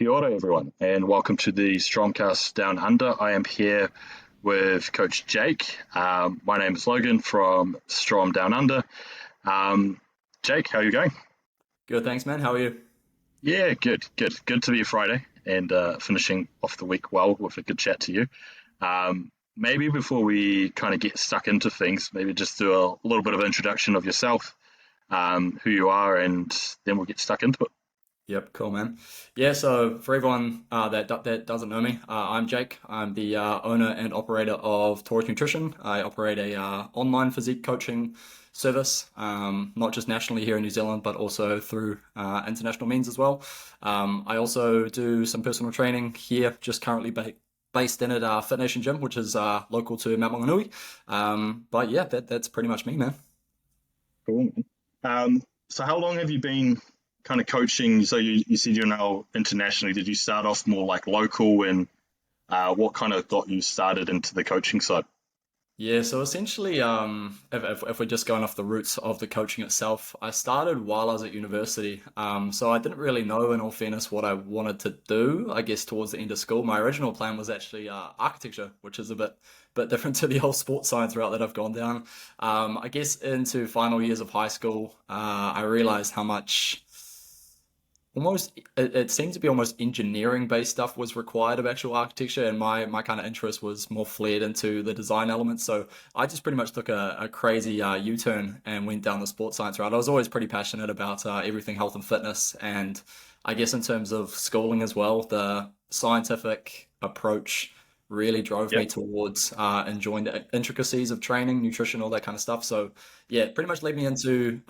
Kia ora, everyone, and welcome to the Stromcast Down Under. I am here with Coach Jake. My name is Logan from Strom Down Under. Jake, how are you going? Good, thanks, man. How are you? Yeah, good, good. Good to be a Friday and finishing off the week well with a good chat to you. Maybe before we kind of get stuck into things, maybe just do a little bit of introduction of yourself, who you are, and then we'll get stuck into it. Yep, cool, man. Yeah, so for everyone that doesn't know me, I'm Jake. I'm the owner and operator of Taurus Nutrition. I operate a online physique coaching service, not just nationally here in New Zealand, but also through international means as well. I also do some personal training here, just currently based in at Fit Nation Gym, which is local to Mount Maunganui. But yeah, that's pretty much me, man. Cool, man. So how long have you been kind of coaching? So you said you're now internationally. Did you start off more like local, and what kind of got you started into the coaching side? Yeah, so essentially, if we're just going off the roots of the coaching itself, I started while I was at university. So I didn't really know, in all fairness, what I wanted to do. I guess towards the end of school, my original plan was actually architecture, which is a bit different to the whole sports science route that I've gone down. I guess into final years of high school, I realized how much almost it seemed to be almost engineering based stuff was required of actual architecture, and my kind of interest was more flared into the design elements. So I just pretty much took a crazy u-turn and went down the sports science route. I was always pretty passionate about everything health and fitness, and I guess in terms of schooling as well, the scientific approach really drove me Yep. towards enjoying the intricacies of training, nutrition, all that kind of stuff. So yeah, pretty much led me into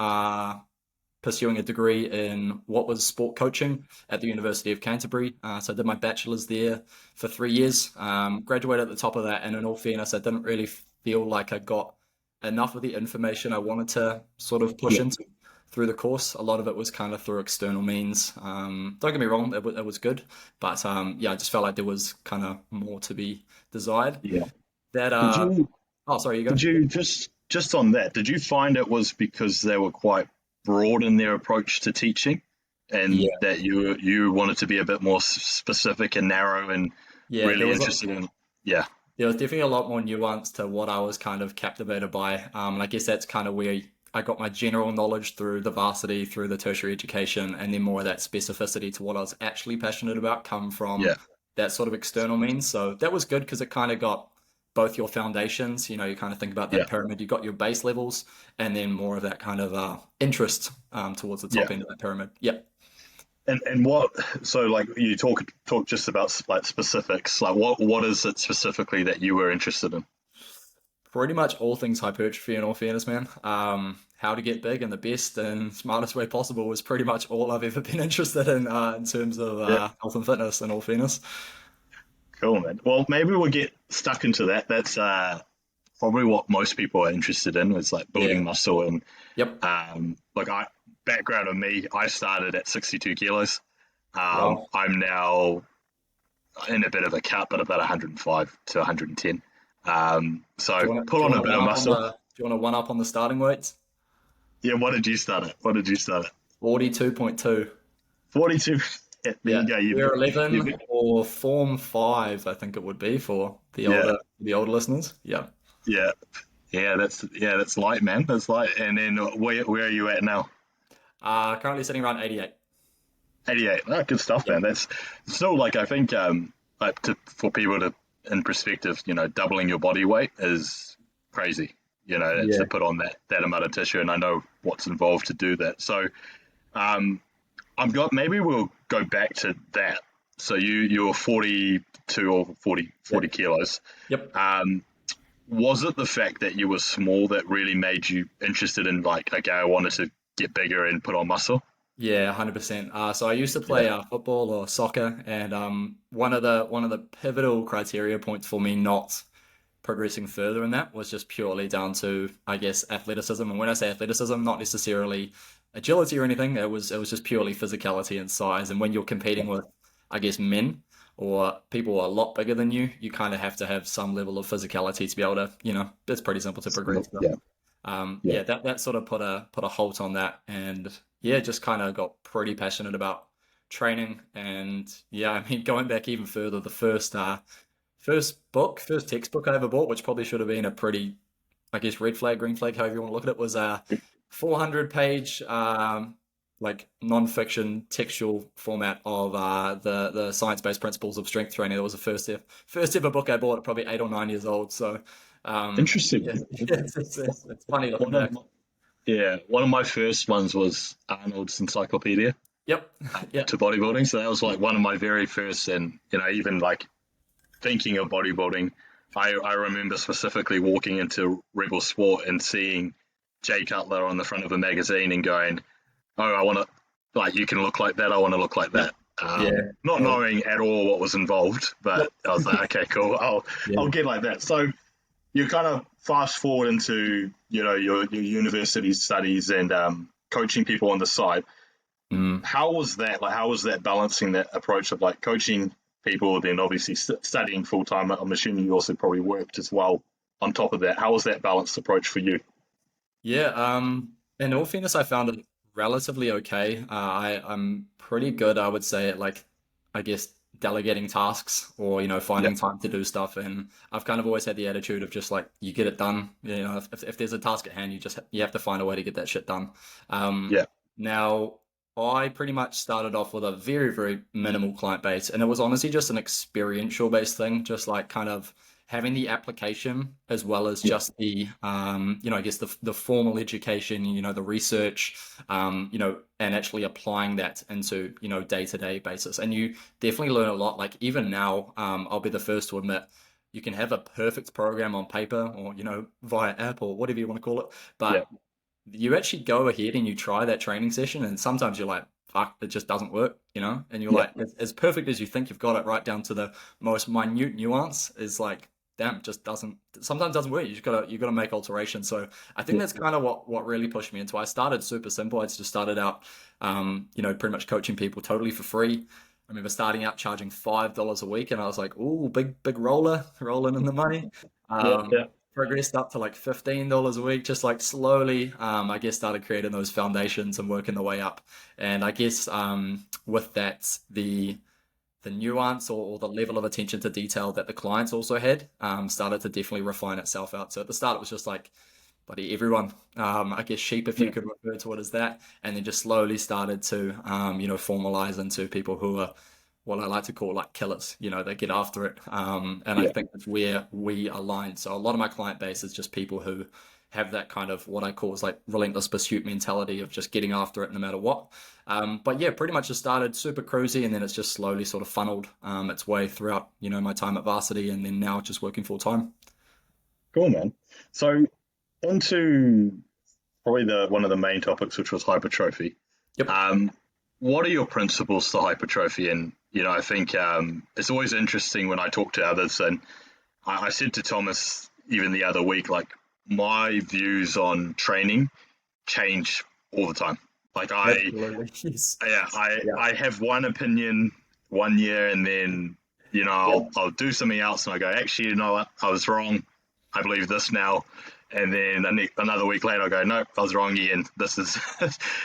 pursuing a degree in what was sport coaching at the University of Canterbury. So I did my bachelor's there for 3 years, graduated at the top of that. And in all fairness, I didn't really feel like I got enough of the information I wanted to sort of push Yeah. into through the course. A lot of it was kind of through external means. Don't get me wrong, it was good. But yeah, I just felt like there was kind of more to be desired. Yeah. That, Did you oh, sorry, you go. did you just on that? Did you find it was because they were quite broad in their approach to teaching, and Yeah. that you wanted to be a bit more specific and narrow and Yeah, really interested in? Yeah. there was definitely a lot more nuance to what I was kind of captivated by. And I guess that's kind of where I got my general knowledge through the varsity, through the tertiary education, and then more of that specificity to what I was actually passionate about come from Yeah. that sort of external means. So that was good because it kind of got both your foundations, you kind of think about Yeah. that pyramid, you got your base levels, and then more of that kind of interest towards the Yeah. top end of that pyramid. Yeah. And what, so like you talk just about like specifics, like what is it specifically that you were interested in? Pretty much all things hypertrophy, in all fairness, man. How to get big in the best and smartest way possible was pretty much all I've ever been interested in terms of Yeah. health and fitness, in all fairness. Cool, man. Well, maybe we'll get stuck into that. That's probably what most people are interested in, is like building Yeah. muscle. And Yep. like I background of me, I started at 62 kilos. Wow. I'm now in a bit of a cut, but about 105 to 110. Do So you want to put do you on want a to bit one of up on muscle. the starting weights? Yeah, what did you start at? What did you start at? 42.2. 42. Yeah, there Yeah. you go. Year You've 11 or Form 5, I think it would be for yeah, the older listeners. Yeah. yeah, that's light, man. That's light. And then where are you at now? Currently sitting around 88. 88. Oh, good stuff, Yep. man. That's still like I think like for people to in perspective, doubling your body weight is crazy. To Yeah. put on that amount of tissue, and I know what's involved to do that. So um, I've got maybe we'll go back to that. So you're 42 or 40 Yep. kilos. Yep. Um, was it the fact that you were small that really made you interested in like, okay, I wanted to get bigger and put on muscle? Yeah, 100%. So I used to Yeah, play football or soccer, and one of the pivotal criteria points for me not progressing further in that was just purely down to, I guess, athleticism. And when I say athleticism, not necessarily agility or anything. It was just purely physicality and size. And when you're competing with, I guess, men or people a lot bigger than you, you kind of have to have some level of physicality to be able to, it's pretty simple to progress. yeah, yeah, Yeah, that sort of put a halt on that, and yeah, just kind of got pretty passionate about training. And yeah, I mean, going back even further, the first textbook I ever bought, which probably should have been a pretty, I guess, red flag, green flag, however you want to look at it, was a 400-page like non-fiction textual format of the science-based principles of strength training. That was the first ever book I bought at probably 8 or 9 years old. So Interesting. yeah, it's funny looking One of back. my, yeah, one of my first ones was Arnold's Encyclopedia Yep. Yeah. to bodybuilding. So that was like one of my very first, and even like thinking of bodybuilding, I remember specifically walking into Rebel Sport and seeing Jay Cutler on the front of a magazine and going, "Oh, I want to like you can look like that. I want to look like Yep. that." Yeah. Not Oh, knowing at all what was involved, but yep. I was like, "Okay, cool. I'll Yeah. get like that." So you kind of fast forward into your university studies and coaching people on the side. Mm. How was that? Like, how was that balancing that approach of like coaching people, then obviously studying full time? I'm assuming you also probably worked as well on top of that. How was that balanced approach for you? Yeah, in all fairness, I found it relatively okay. I'm pretty good, I would say, at like, I guess, delegating tasks or, Yeah, finding time to do stuff. And I've kind of always had the attitude of just like, you get it done. If there's a task at hand, you have to find a way to get that shit done. yeah, Now, I pretty much started off with a very, very minimal client base, and it was honestly just an experiential based thing, just like kind of having the application as well as yeah, just I guess the formal education, the research, and actually applying that into, day-to-day basis. And you definitely learn a lot. Like even now, I'll be the first to admit, you can have a perfect program on paper or, via app or whatever you want to call it, yeah, but you actually go ahead and you try that training session, and sometimes you're like, fuck, it just doesn't work, and you're yeah, like, as perfect as you think you've got it, right down to the most minute nuance, is like, damn, it just doesn't, sometimes doesn't work. You gotta make alterations. So I think yeah, that's kind of what really pushed me into. I started super simple. I just started out, pretty much coaching people totally for free. I remember starting out charging $5 a week, and I was like, "Ooh, big roller, rolling in the money." yeah, Um, yeah, Progressed up to like $15 a week, just like slowly, I guess, started creating those foundations and working the way up. And I guess with that, the nuance or the level of attention to detail that the clients also had started to definitely refine itself out. So at the start, it was just like, buddy, everyone, I guess sheep, if you yeah, could refer to it as that, and then just slowly started to, formalize into people who are what I like to call like killers, they get after it. And I yeah, think that's where we align. So a lot of my client base is just people who have that kind of what I call is like relentless pursuit mentality of just getting after it no matter what. But yeah, pretty much just started super cruisy, and then it's just slowly sort of funneled its way throughout, my time at varsity, and then now just working full time. cool, man. So into probably the one of the main topics, which was hypertrophy. Yep. Um, what are your principles to hypertrophy? And I think it's always interesting when I talk to others. And I said to Thomas even the other week, like my views on training change all the time. Like Absolutely. Yes. yeah, Yeah. I have one opinion one year, and then Yep. I'll do something else, and I go, actually, you know what, I was wrong. I believe this now. And then another week later, I go, nope, I was wrong again. This is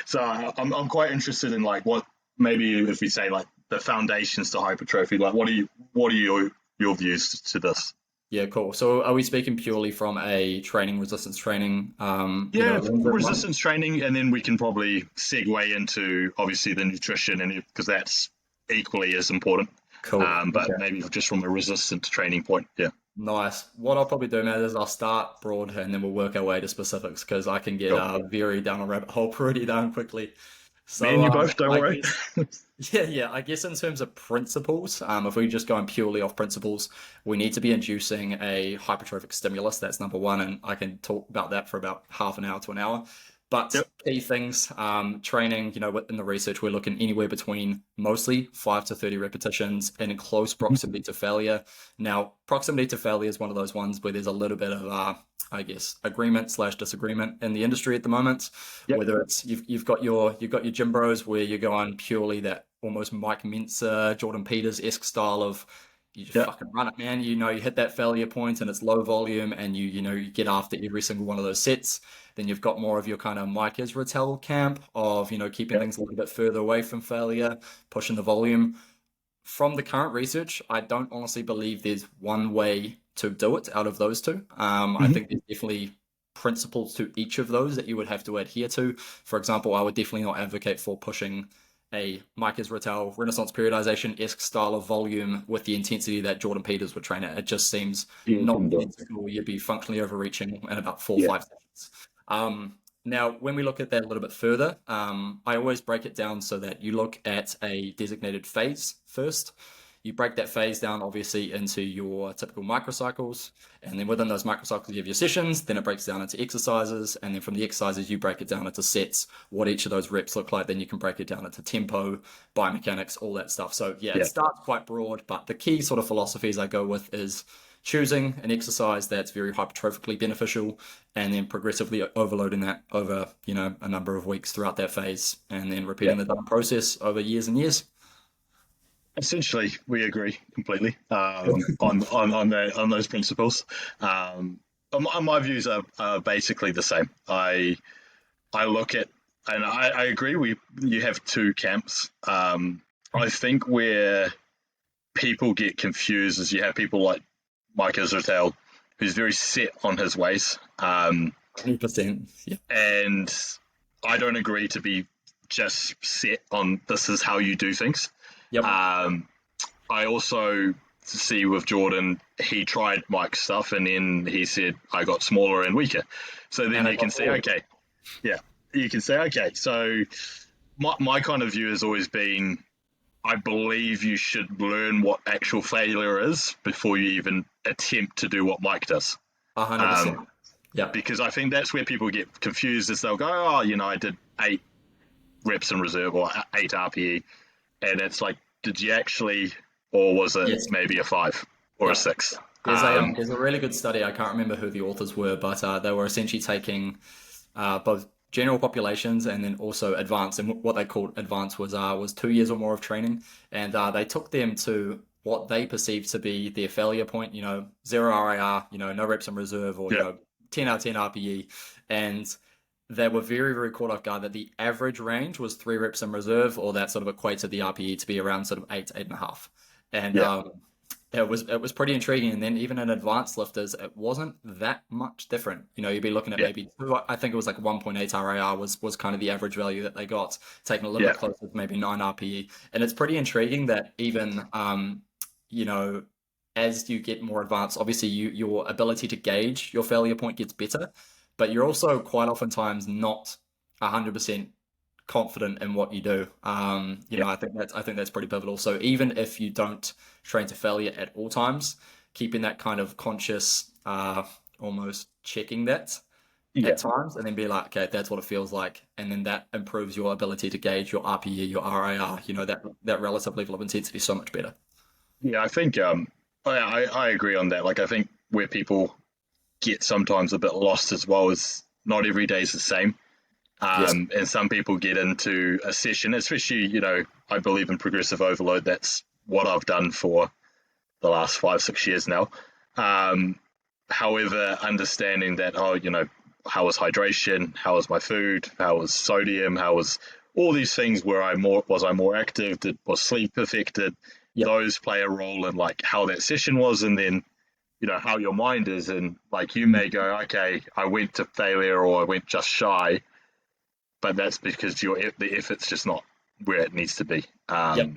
so I'm quite interested in like what maybe if we say like the foundations to hypertrophy. Like, what are your views to this? Yeah, cool. So are we speaking purely from a training, resistance training, Yeah, lens at the moment? resistance training, and then we can probably segue into obviously the nutrition, and because that's equally as important. Cool. But Okay. maybe just from a resistance training point. Yeah, Nice. What I'll probably do, man, is I'll start broad and then we'll work our way to specifics because I can get cool. very down a rabbit hole pretty darn quickly. Me So and you both. Don't I worry. guess yeah. I guess in terms of principles, if we're just going purely off principles, we need to be inducing a hypertrophic stimulus. That's number one, and I can talk about that for about half an hour to an hour. But Yep. key things, training, in the research, we're looking anywhere between mostly 5 to 30 repetitions and in close proximity to failure. Now, proximity to failure is one of those ones where there's a little bit of, I guess, agreement slash disagreement in the industry at the moment. Yep. Whether it's you've got your gym bros where you're going purely that almost Mike Mentzer, Jordan Peters-esque style of you just Yeah. fucking run it, man. You hit that failure point and it's low volume, and you get after every single one of those sets. Then you've got more of your kind of Mike Israetel camp of, keeping Yeah. things a little bit further away from failure, pushing the volume. From the current research, I don't honestly believe there's one way to do it out of those two. I Hmm. think there's definitely principles to each of those that you would have to adhere to. For example, I would definitely not advocate for pushing a Mike Israetel Renaissance periodization-esque style of volume with the intensity that Jordan Peters would train at. It just seems Yeah, you couldn't do it. nonsensical. You'd be functionally overreaching in about four or Yeah. five sessions. Now, when we look at that a little bit further, I always break it down so that you look at a designated phase first. You break that phase down, obviously, into your typical microcycles. And then within those microcycles, you have your sessions. Then it breaks down into exercises. And then from the exercises, you break it down into sets, what each of those reps look like. Then you can break it down into tempo, biomechanics, all that stuff. So, yeah, it Yeah. starts quite broad. But the key sort of philosophies I go with is choosing an exercise that's very hypertrophically beneficial and then progressively overloading that over, a number of weeks throughout that phase and then Yeah. repeating the done process over years and years. Essentially, we agree completely on those principles. My views are basically the same. I look at, and I agree. You have two camps. I think where people get confused is you have people like Mike Israetel, who's very set on his ways, 100%. Yeah. and I don't agree to be just set on this is how you do things. Yep. Um, I also see with Jordan, he tried Mike's stuff and then he said, I got smaller and weaker. So then And I you can got say, bored. okay, yeah, you can say, okay. So my kind of view has always been, I believe you should learn what actual failure is before you even attempt to do what Mike does. 100%. Um, Yep. because I think that's where people get confused is they'll go, oh, I did 8 reps in reserve or 8 RPE. And it's like, did you actually, or was it Yes. maybe a 5 or a Yep. 6? There's a really good study. I can't remember who the authors were, but they were essentially taking both general populations and then also advanced. And what they called advanced was 2 years or more of training, and they took them to what they perceived to be their failure point. Zero RIR. No reps in reserve, or Yeah, 10 out of 10 RPE, and they were very, very caught off guard that the average range was 3 reps in reserve, or that sort of equated the RPE to be around sort of 8, 8.5. And yeah, it was pretty intriguing. And then even in advanced lifters, it wasn't that much different. You'd be looking at yeah, maybe two, I think it was like 1.8 RAR was kind of the average value that they got, taking a little yeah, bit closer to maybe 9 RPE. And it's pretty intriguing that even you know, as you get more advanced, obviously your ability to gauge your failure point gets better, but you're also quite oftentimes not 100% confident in what you do. yeah, I think that's pretty pivotal. So even if you don't train to failure at all times, keeping that kind of conscious, almost checking that at yeah. times, and then be like, okay, that's what it feels like, and then that improves your ability to gauge your RPE, your RIR, that relative level of intensity so much better. Yeah, I think I agree on that. Like, I think where people get sometimes a bit lost as well is not every day is the same. Yes. And some people get into a session, especially, I believe in progressive overload. That's what I've done for the last 5, 6 years now. Um, However, understanding that, oh, how was hydration? How was my food? How was sodium? How was all these things? Was I more active? Was sleep affected? Yep. Those play a role in like how that session was, and then how your mind is. And like you Mm. may go, okay, I went to failure or I went just shy, but that's because the effort's just not where it needs to be. Yep.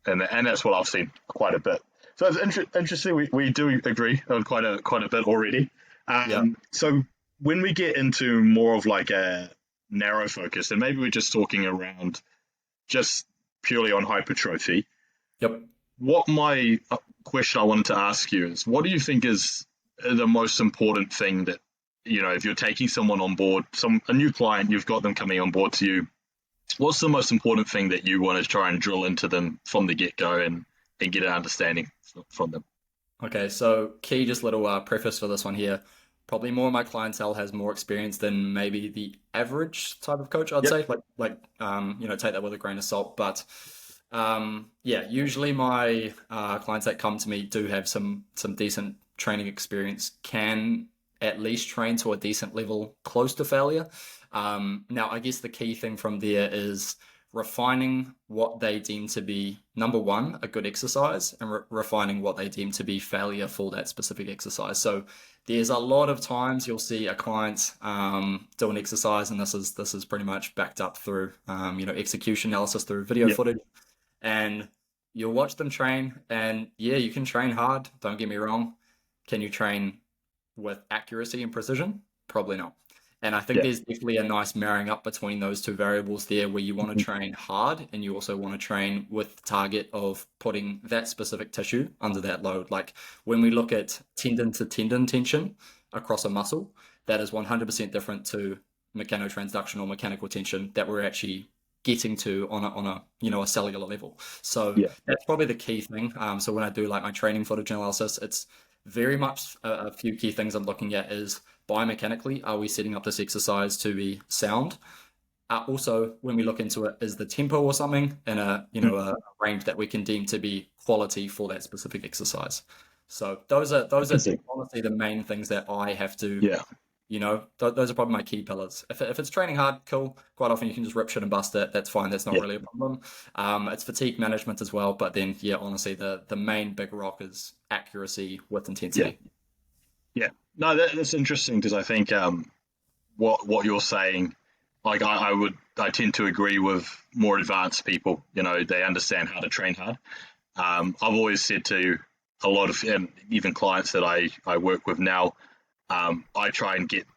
And that's what I've seen quite a bit. So it's interesting. We do agree on quite a bit already. Yep. So when we get into more of like a narrow focus, and maybe we're just talking around just purely on hypertrophy. Yep. What my question I wanted to ask you is, what do you think is the most important thing that if you're taking someone on board, a new client, you've got them coming on board to you, what's the most important thing that you want to try and drill into them from the get go and get an understanding from them? Okay, so key, just little preface for this one here. Probably more of my clientele has more experience than maybe the average type of coach, I'd Yep. say. Take that with a grain of salt. But Yeah, usually my clients that come to me do have some decent training experience, can at least train to a decent level close to failure. Now, I guess the key thing from there is refining what they deem to be, number one, a good exercise, and refining what they deem to be failure for that specific exercise. So there's a lot of times you'll see a client do an exercise, and this is pretty much backed up through execution analysis through video Yeah. footage, and you'll watch them train, and yeah, you can train hard, don't get me wrong. Can you train with accuracy and precision? Probably not. And I think Yeah. there's definitely a nice marrying up between those two variables there, where you want to Mhm. train hard and you also want to train with the target of putting that specific tissue under that load. Like when we look at tendon to tendon tension across a muscle, that is 100% different to mechanotransduction or mechanical tension that we're actually getting to on a cellular level. So Yeah. that's probably the key thing. So when I do like my training footage analysis, it's very much a few key things I'm looking at is biomechanically, are we setting up this exercise to be sound? Also, when we look into it, is the tempo or something in Mm. a range that we can deem to be quality for that specific exercise? So those are Amazing. honestly the main things that I have to, Yeah. those are probably my key pillars. If it's training hard, cool. Quite often you can just rip shit and bust it. That's fine. That's not Yeah. really a problem. It's fatigue management as well. But then, yeah, honestly, the main big rock is accuracy with Yeah. intensity. Yeah. No, that's interesting because I think what you're saying, like I tend to agree with more advanced people. They understand how to train hard. I've always said to a lot of and even clients that I work with now, I try and get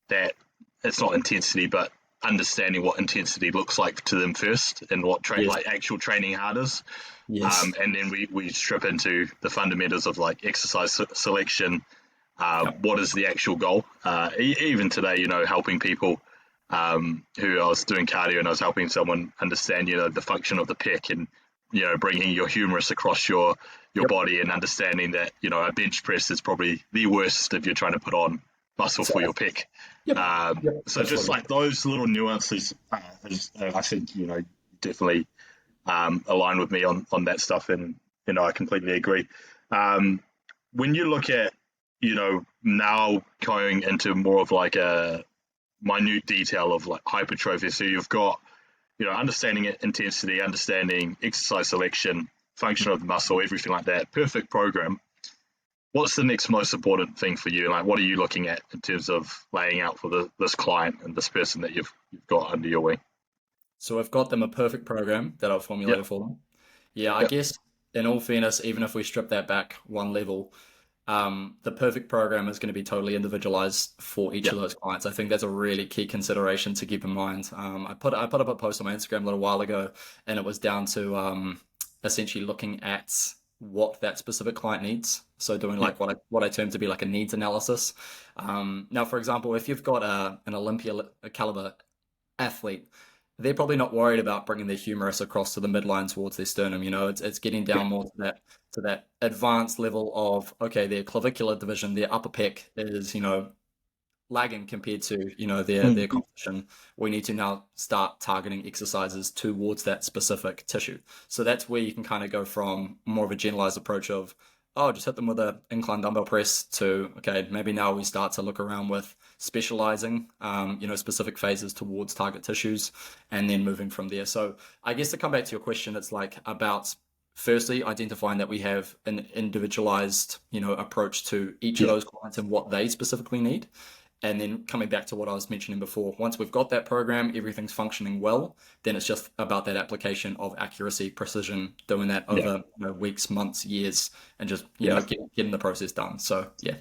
that it's not intensity, but understanding what intensity looks like to them first and what Yes. like actual training hard is. Yes. And then we strip into the fundamentals of like exercise selection. Yep. What is the actual goal? Even today, helping people who I was doing cardio and I was helping someone understand, the function of the pec and, bringing your humerus across your Yep. body and understanding that, a bench press is probably the worst if you're trying to put on muscle for So, your pec. yep. Yep. So just Absolutely. like those little nuances, I think, definitely align with me on that stuff. And, I completely agree. Um, when you look at, now going into more of like a minute detail of like hypertrophy, so you've got, understanding intensity, understanding exercise selection, function of the muscle, everything like that, perfect program. What's the next most important thing for you? Like, what are you looking at in terms of laying out for this client and this person that you've got under your wing? So I've got them a perfect program that I've Yep. formulated for them. Yeah, I Yep. guess in all fairness, even if we strip that back one level, the perfect program is going to be totally individualized for each Yep. of those clients. I think that's a really key consideration to keep in mind. I put up a post on my Instagram a little while ago, and it was down to essentially looking at what that specific client needs. So doing Yep. like what I term to be like a needs analysis. Now, for example, if you've got an Olympia caliber athlete, they're probably not worried about bringing their humerus across to the midline towards their sternum. It's getting down Yep. more to that advanced level of, okay, their clavicular division, their upper pec is lagging compared to Mm. their competition. We need to now start targeting exercises towards that specific tissue. So that's where you can kind of go from more of a generalized approach of, oh, just hit them with an incline dumbbell press, to, okay, maybe now we start to look around with specializing specific phases towards target tissues, and then moving from there. So I guess to come back to your question, it's like about firstly identifying that we have an individualized approach to each of Yep. those clients and what they specifically need. And then coming back to what I was mentioning before, once we've got that program, everything's functioning well, then it's just about that application of accuracy, precision, doing that Yeah. over weeks, months, years, and just Yeah. getting the process done. So yeah.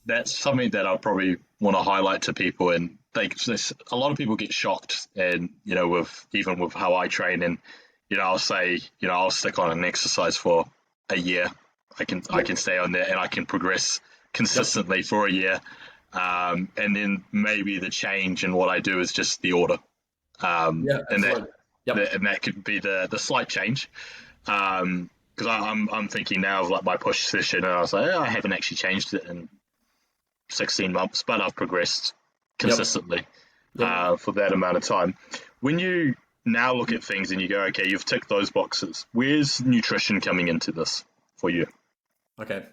That's something that I probably want to highlight to people. And a lot of people get shocked, and with even with how I train, and I'll say, I'll stick on an exercise for a year. I Yep. can stay on there, and I can progress Yep. consistently for a year. And then maybe the change in what I do is just the order, Yeah. and that Absolutely. Yep. and that could be the slight change. Because I'm thinking now of like my push session, and I was like, I haven't actually changed it in 16 months, but I've progressed Yep. consistently Yep. for that amount of time. When you now look at things and you go, okay, you've ticked those boxes. Where's nutrition coming into this for you? Okay.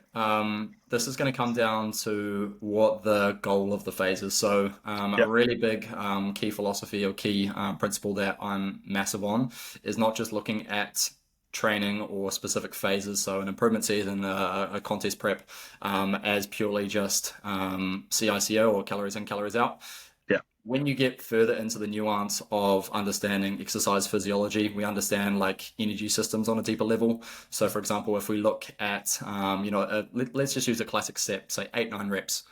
This is going to come down to what the goal of the phase is. So, a Yep. really big key philosophy or key principle that I'm massive on is not just looking at training or specific phases, so an improvement season, a contest prep, as purely just CICO or calories in, calories out. Yeah. When you get further into the nuance of understanding exercise physiology, we understand like energy systems on a deeper level. So, for example, if we look at, let's just use a classic set, say 8-9 reps,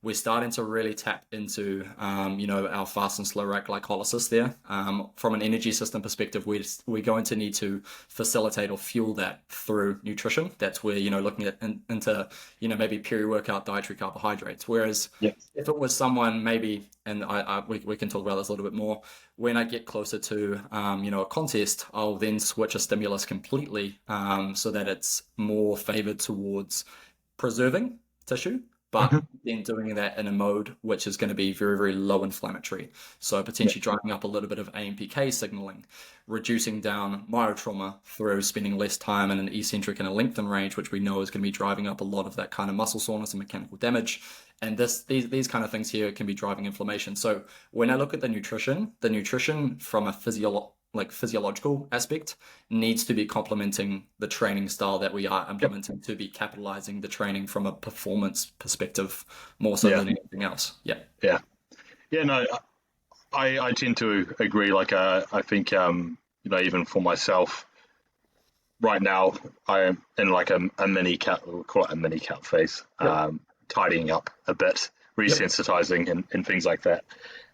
we're starting to really tap into, our fast and slow rate glycolysis there. From an energy system perspective, we're going to need to facilitate or fuel that through nutrition. That's where, looking at into, maybe peri-workout dietary carbohydrates. Whereas Yeah. if it was someone maybe, and we can talk about this a little bit more, when I get closer to, a contest, I'll then switch a stimulus completely, so that it's more favored towards preserving tissue, but Mhm. then doing that in a mode which is going to be very, very low inflammatory. So Yeah. potentially driving up a little bit of AMPK signaling, reducing down myotrauma through spending less time in an eccentric and a lengthen range, which we know is going to be driving up a lot of that kind of muscle soreness and mechanical damage. And these kind of things here can be driving inflammation. So when I look at the nutrition from a physiological aspect needs to be complementing the training style that we are Yep. implementing to be capitalizing the training from a performance perspective more so Yeah. than anything else. Yeah. Yeah. Yeah. No, I tend to agree. Like, I think, even for myself right now, I am in like a mini cat, we'll call it a mini cat phase, Yep. tidying up a bit, Yep. resensitizing and things like that.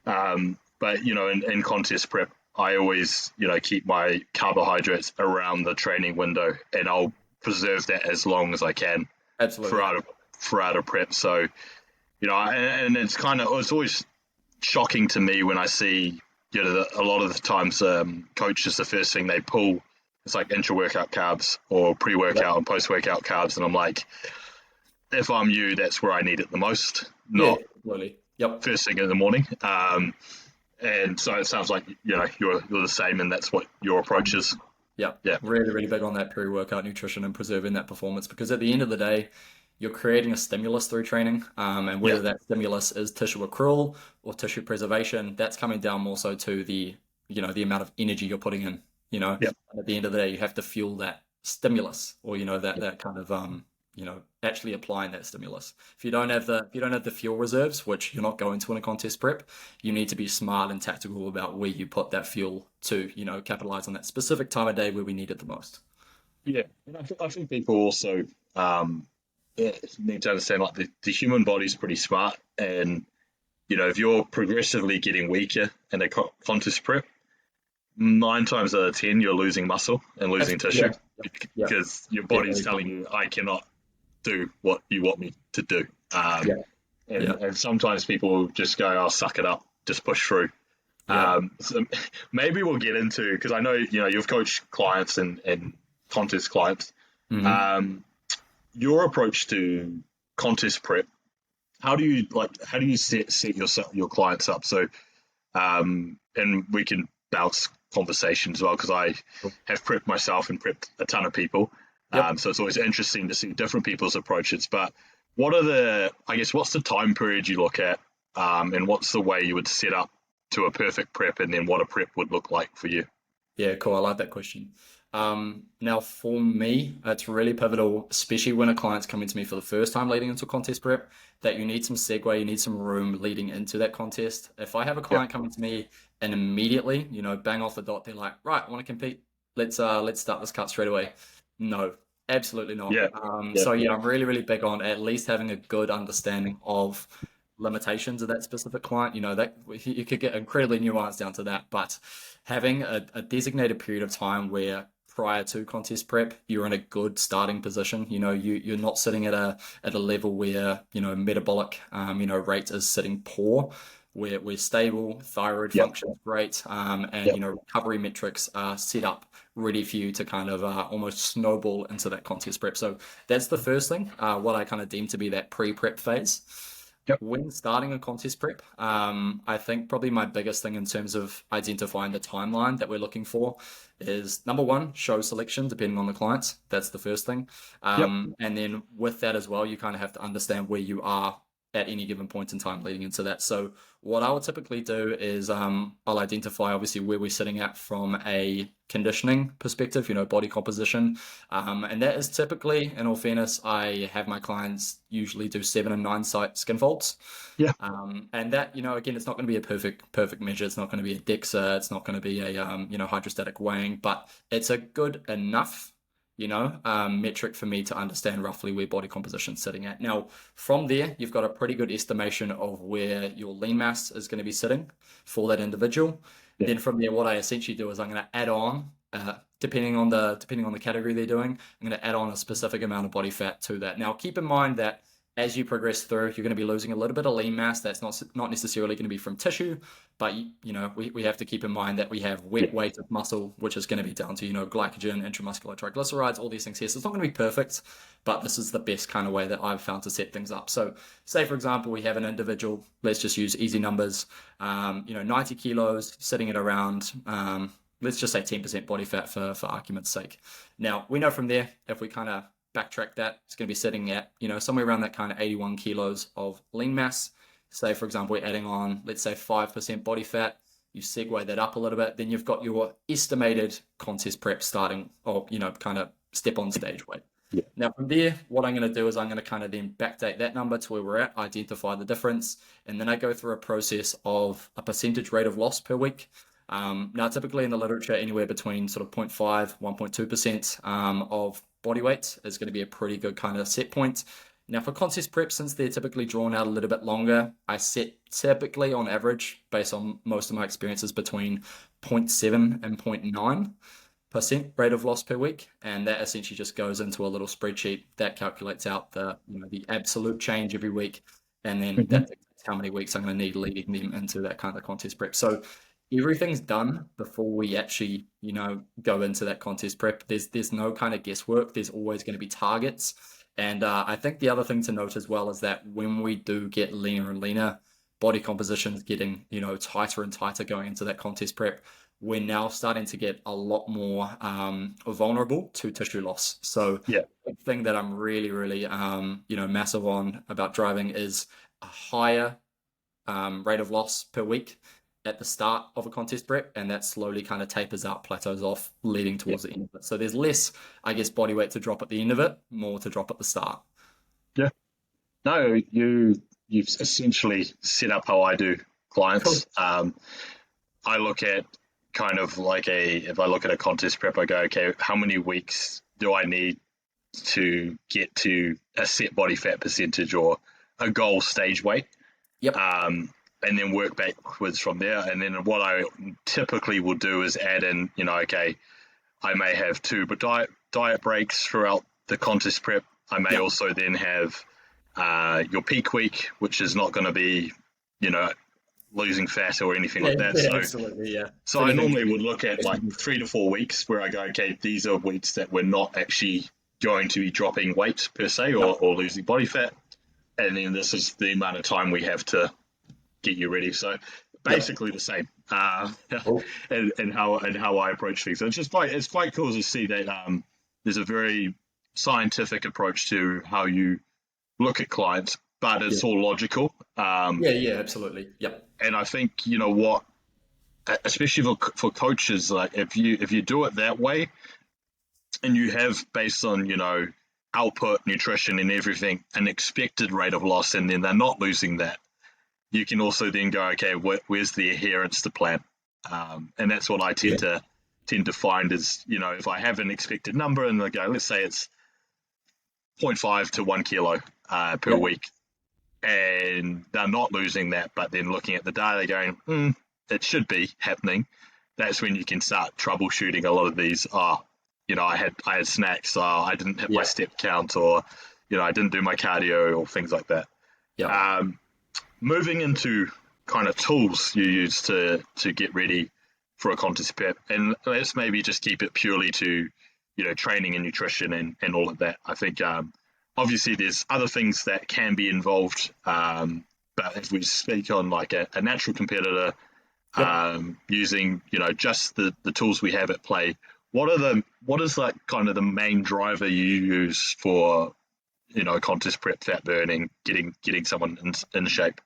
But in contest prep, I always keep my carbohydrates around the training window, and I'll preserve that as long as I can Absolutely. throughout a prep. So and it's always shocking to me when I see a lot of the times coaches, the first thing they pull is like intra-workout carbs or Yep. pre-workout and post-workout carbs, and I'm like, if I'm you, that's where I need it the most, Yeah, not absolutely. Yep. first thing in the morning. And so it sounds like you're the same, and that's what your approach is. Yep. Yeah, Really, really big on that pre-workout nutrition and preserving that performance because at the end of the day, you're creating a stimulus through training. And yeah, whether that stimulus is tissue accrual or tissue preservation, that's coming down more so to the amount of energy you're putting in, yeah, And at the end of the day, you have to fuel that stimulus or, that kind of, actually applying that stimulus. If you don't have the fuel reserves, which you're not going to in a contest prep, you need to be smart and tactical about where you put that fuel to, capitalize on that specific time of day where we need it the most. yeah. And I think people also um, need to understand like the human body's pretty smart, and if you're progressively getting weaker in a contest prep, 9 times out of 10 you're losing muscle and losing tissue Yeah, yeah, because your yeah, body's telling you I cannot do what you want me to do. yeah, yeah, And sometimes people will just go, "I'll suck it up, just push through." yeah. So maybe we'll get into because I know you've coached clients and contest clients. Hmm. Um, your approach to contest prep, how do you set your clients up so and we can bounce conversation as well because I have prepped myself and prepped a ton of people. Yep. So it's always interesting to see different people's approaches. But what's the time period you look at, and what's the way you would set up to a perfect prep, and then what a prep would look like for you? Yeah, cool. I like that question. Now, for me, it's really pivotal, especially when a client's coming to me for the first time leading into a contest prep, that you need some segue, you need some room leading into that contest. If I have a Yep. client coming to me and immediately, bang off the dot, they're like, right, I want to compete. Let's start this cut straight away. No, absolutely not. Yeah. Yeah. So yeah, I'm really, really big on at least having a good understanding of limitations of that specific client. That you could get incredibly nuanced down to that, but having a designated period of time where prior to contest prep you're in a good starting position. You're not sitting at a level where metabolic rate is sitting poor. We're stable, thyroid Yep. function's great, and Yep. recovery metrics are set up ready for you to kind of almost snowball into that contest prep. So that's the first thing, what I kind of deem to be that pre-prep phase. Yep. When starting a contest prep, I think probably my biggest thing in terms of identifying the timeline that we're looking for is number one, show selection, depending on the clients. That's the first thing. Yep. And then with that as well, you kind of have to understand where you are at any given point in time leading into that. So what I would typically do is I'll identify obviously where we're sitting at from a conditioning perspective, body composition. And that is typically, in all fairness, I have my clients usually do 7 and 9 site skin folds. Yeah. And that, again, it's not going to be a perfect measure. It's not going to be a DEXA. It's not going to be a, hydrostatic weighing, but it's a good enough, metric for me to understand roughly where body composition's sitting at. Now, from there, you've got a pretty good estimation of where your lean mass is going to be sitting for that individual. Yeah. Then from there, what I essentially do is I'm going to add on, depending on the category they're doing, I'm going to add on a specific amount of body fat to that. Now, keep in mind that as you progress through, you're going to be losing a little bit of lean mass. That's not necessarily going to be from tissue, but we have to keep in mind that we have Yeah. wet weight of muscle, which is going to be down to glycogen, intramuscular triglycerides, all these things here. So it's not going to be perfect, but this is the best kind of way that I've found to set things up. So say for example, we have an individual. Let's just use easy numbers. 90 kilos, sitting at around. Let's just say 10% body fat for argument's sake. Now, we know from there, if we kind of backtrack that, it's going to be sitting at, somewhere around that kind of 81 kilos of lean mass. Say, for example, we're adding on, let's say 5% body fat. You segue that up a little bit. Then you've got your estimated contest prep starting, or, kind of step on stage weight. Yeah. Now, from there, what I'm going to do is I'm going to kind of then backdate that number to where we're at, identify the difference, and then I go through a process of a percentage rate of loss per week. Now, typically in the literature, anywhere between sort of 0.5, 1.2% of body weight is going to be a pretty good kind of set point. Now, for contest prep, since they're typically drawn out a little bit longer, I set typically on average, based on most of my experiences, between 0.7 and 0.9% rate of loss per week. And that essentially just goes into a little spreadsheet that calculates out the absolute change every week. And then Hmm. that dictates how many weeks I'm going to need leading them into that kind of contest prep. So everything's done before we actually, go into that contest prep. There's no kind of guesswork. There's always going to be targets. And I think the other thing to note as well is that when we do get leaner and leaner, body composition is getting, tighter and tighter going into that contest prep. We're now starting to get a lot more vulnerable to tissue loss. So Yeah. the thing that I'm really, really, massive on about driving is a higher rate of loss per week at the start of a contest prep, and that slowly kind of tapers out, plateaus off, leading Yeah. towards the end of it. So there's less, I guess, body weight to drop at the end of it, more to drop at the start. Yeah. No, you've essentially set up how I do Cool. clients. I look at kind of like if I look at a contest prep, I go, okay, how many weeks do I need to get to a set body fat percentage or a goal stage weight? Yep. And then work backwards from there. And then what I typically will do is add in, okay, I may have two but diet breaks throughout the contest prep. I may Yep. also then have your peak week, which is not going to be, losing fat or anything Yeah, like that. yeah, So, absolutely. Yeah. If so I anything, normally would look at like 3 to 4 weeks where I go, okay, these are weeks that we're not actually going to be dropping weight per se yep. or losing body fat. And then this is the amount of time we have to get you ready. So Yep. basically the same, Cool. and how I approach things. So it's quite cool to see that there's a very scientific approach to how you look at clients, but Yeah. it's all logical. Yeah, yeah, absolutely. Yep. And I think what, especially for coaches, like if you do it that way, and you have based on output, nutrition, and everything, an expected rate of loss, and then they're not losing that, you can also then go, okay, where's the adherence to plan? And that's what I Yeah. tend to find is, if I have an expected number and I go, let's say it's 0.5 to 1 kilo per Yep. week, and they're not losing that, but then looking at the data going, it should be happening. That's when you can start troubleshooting a lot of these. I had snacks. I didn't hit my Yeah. step count, or I didn't do my cardio, or things like that. Yep. Um, Moving into kind of tools you use to get ready for a contest prep, and let's maybe just keep it purely to training and nutrition and all of that. I think obviously there's other things that can be involved But if we speak on like a natural competitor, Yep. using just the tools we have at play, what is like kind of the main driver you use for contest prep, fat burning, getting someone in shape?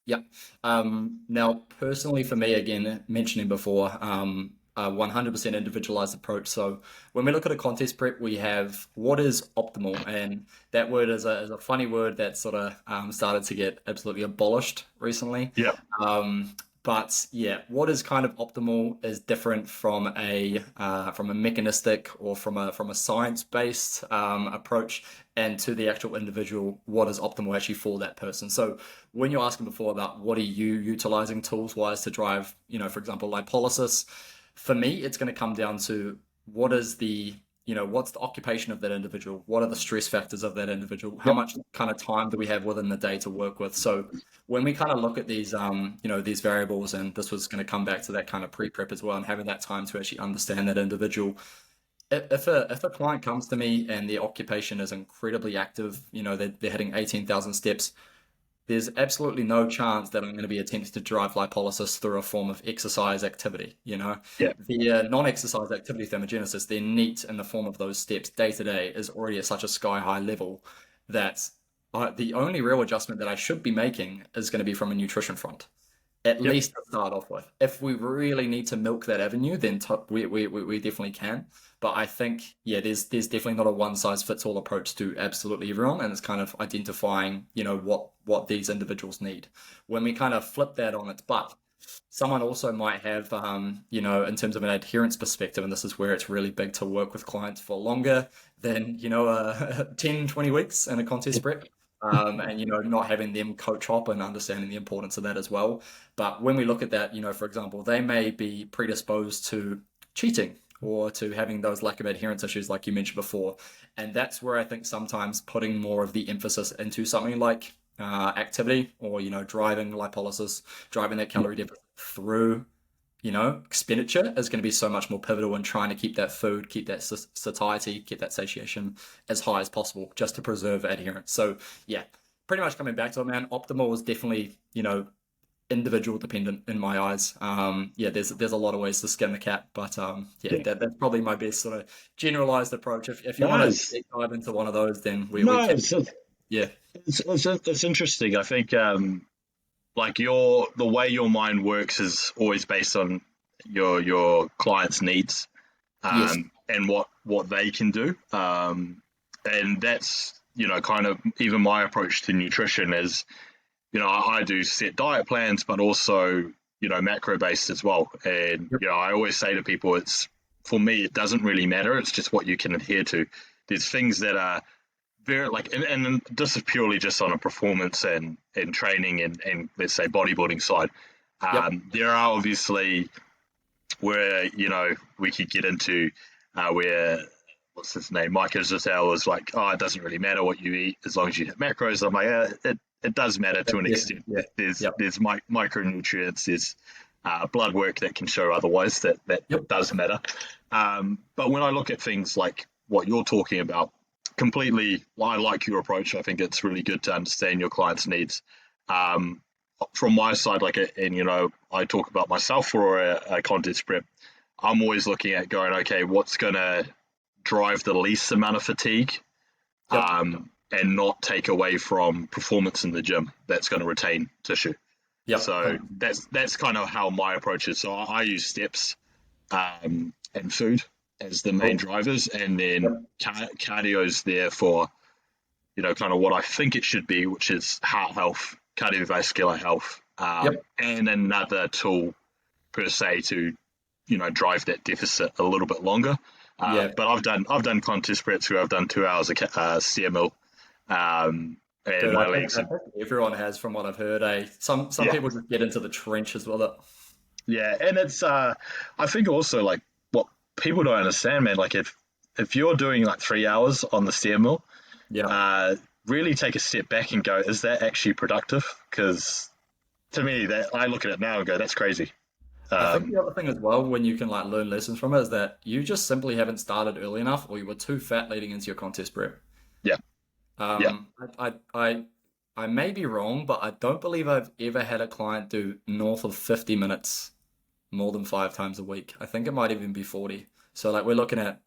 Yeah. Now, personally, for me, again, mentioning before, a 100% individualized approach. So when we look at a contest prep, we have what is optimal, and that word is a funny word that sort of started to get absolutely abolished recently. Yeah, But yeah, what is kind of optimal is different from a mechanistic or from a science-based approach, and to the actual individual, what is optimal actually for that person. So when you're asking before about what are you utilizing tools-wise to drive, for example, lipolysis, for me, it's going to come down to what is what's the occupation of that individual? What are the stress factors of that individual? How yep, much kind of time do we have within the day to work with? So when we kind of look at these variables, and this was going to come back to that kind of pre-prep as well, and having that time to actually understand that individual. If a client comes to me and their occupation is incredibly active, they're hitting 18,000 steps, there's absolutely no chance that I'm going to be attempting to drive lipolysis through a form of exercise activity. yeah, The non-exercise activity thermogenesis, their NEAT in the form of those steps day to day is already at such a sky high level that the only real adjustment that I should be making is going to be from a nutrition front, at yep. least to start off with. If we really need to milk that avenue, then we definitely can. But I think, yeah, there's definitely not a one size fits all approach to absolutely everyone, and it's kind of identifying, what these individuals need. When we kind of flip that on its butt, someone also might have, in terms of an adherence perspective, and this is where it's really big to work with clients for longer than, 10, 20 weeks in a contest prep. And not having them coach hop and understanding the importance of that as well. But when we look at that, for example, they may be predisposed to cheating or to having those lack of adherence issues like you mentioned before. And that's where I think sometimes putting more of the emphasis into something like activity, or driving lipolysis, driving that calorie deficit through expenditure, is going to be so much more pivotal in trying to keep that food, keep that satiety, keep that satiation as high as possible, just to preserve adherence. So yeah, pretty much coming back to it, man. Optimal is definitely individual dependent in my eyes. Yeah, there's a lot of ways to skin the cat, but yeah, Yeah. that's probably my best sort of generalized approach. If you want No, to deep dive into one of those, then we no, can. it's Yeah. it's interesting. I think like the way your mind works is always based on your client's needs, Yes. and what they can do, and that's kind of even my approach to nutrition is I do set diet plans, but also macro based as well. And Yep. I always say to people, it's for me, it doesn't really matter. It's just what you can adhere to. There's things that are very like, and this is purely just on a performance and training and let's say bodybuilding side. Yep. There are obviously where we could get into where what's his name, Mike Israel was like, oh, it doesn't really matter what you eat as long as you hit macros. I'm like, it does matter to an Yeah. extent. Yeah. Yep. There's micronutrients, there's blood work that can show otherwise that Yep. does matter. But when I look at things like what you're talking about, completely, I like your approach. I think it's really good to understand your client's needs. Um, from my side, like, and I talk about myself for a contest prep. I'm always looking at going, okay, what's going to drive the least amount of fatigue, Yep. and not take away from performance in the gym that's going to retain tissue. Yep. So that's kind of how my approach is. So I use steps, and food as the main Cool. drivers, and then Yep. cardio's there for kind of what I think it should be, which is heart health, cardiovascular health, Yep. and another tool per se to drive that deficit a little bit longer. Yeah. But I've done contest preps where I've done 2 hours of CML, and Dude, my I think legs I are, think everyone has, from what I've heard. Some yeah, people just get into the trenches with it. yeah, and it's I think also like what people don't understand, man. Like if you're doing like 3 hours on the CML, Yeah. uh, really take a step back and go, is that actually productive? Because to me, that I look at it now and go, that's crazy. I think Um, the other thing as well, when you can like learn lessons from it, is that you just simply haven't started early enough, or you were too fat leading into your contest prep. yeah, yeah, Um, I I may be wrong, but I don't believe I've ever had a client do north of 50 minutes more than 5 times a week. I think it might even be 40. So like we're looking at,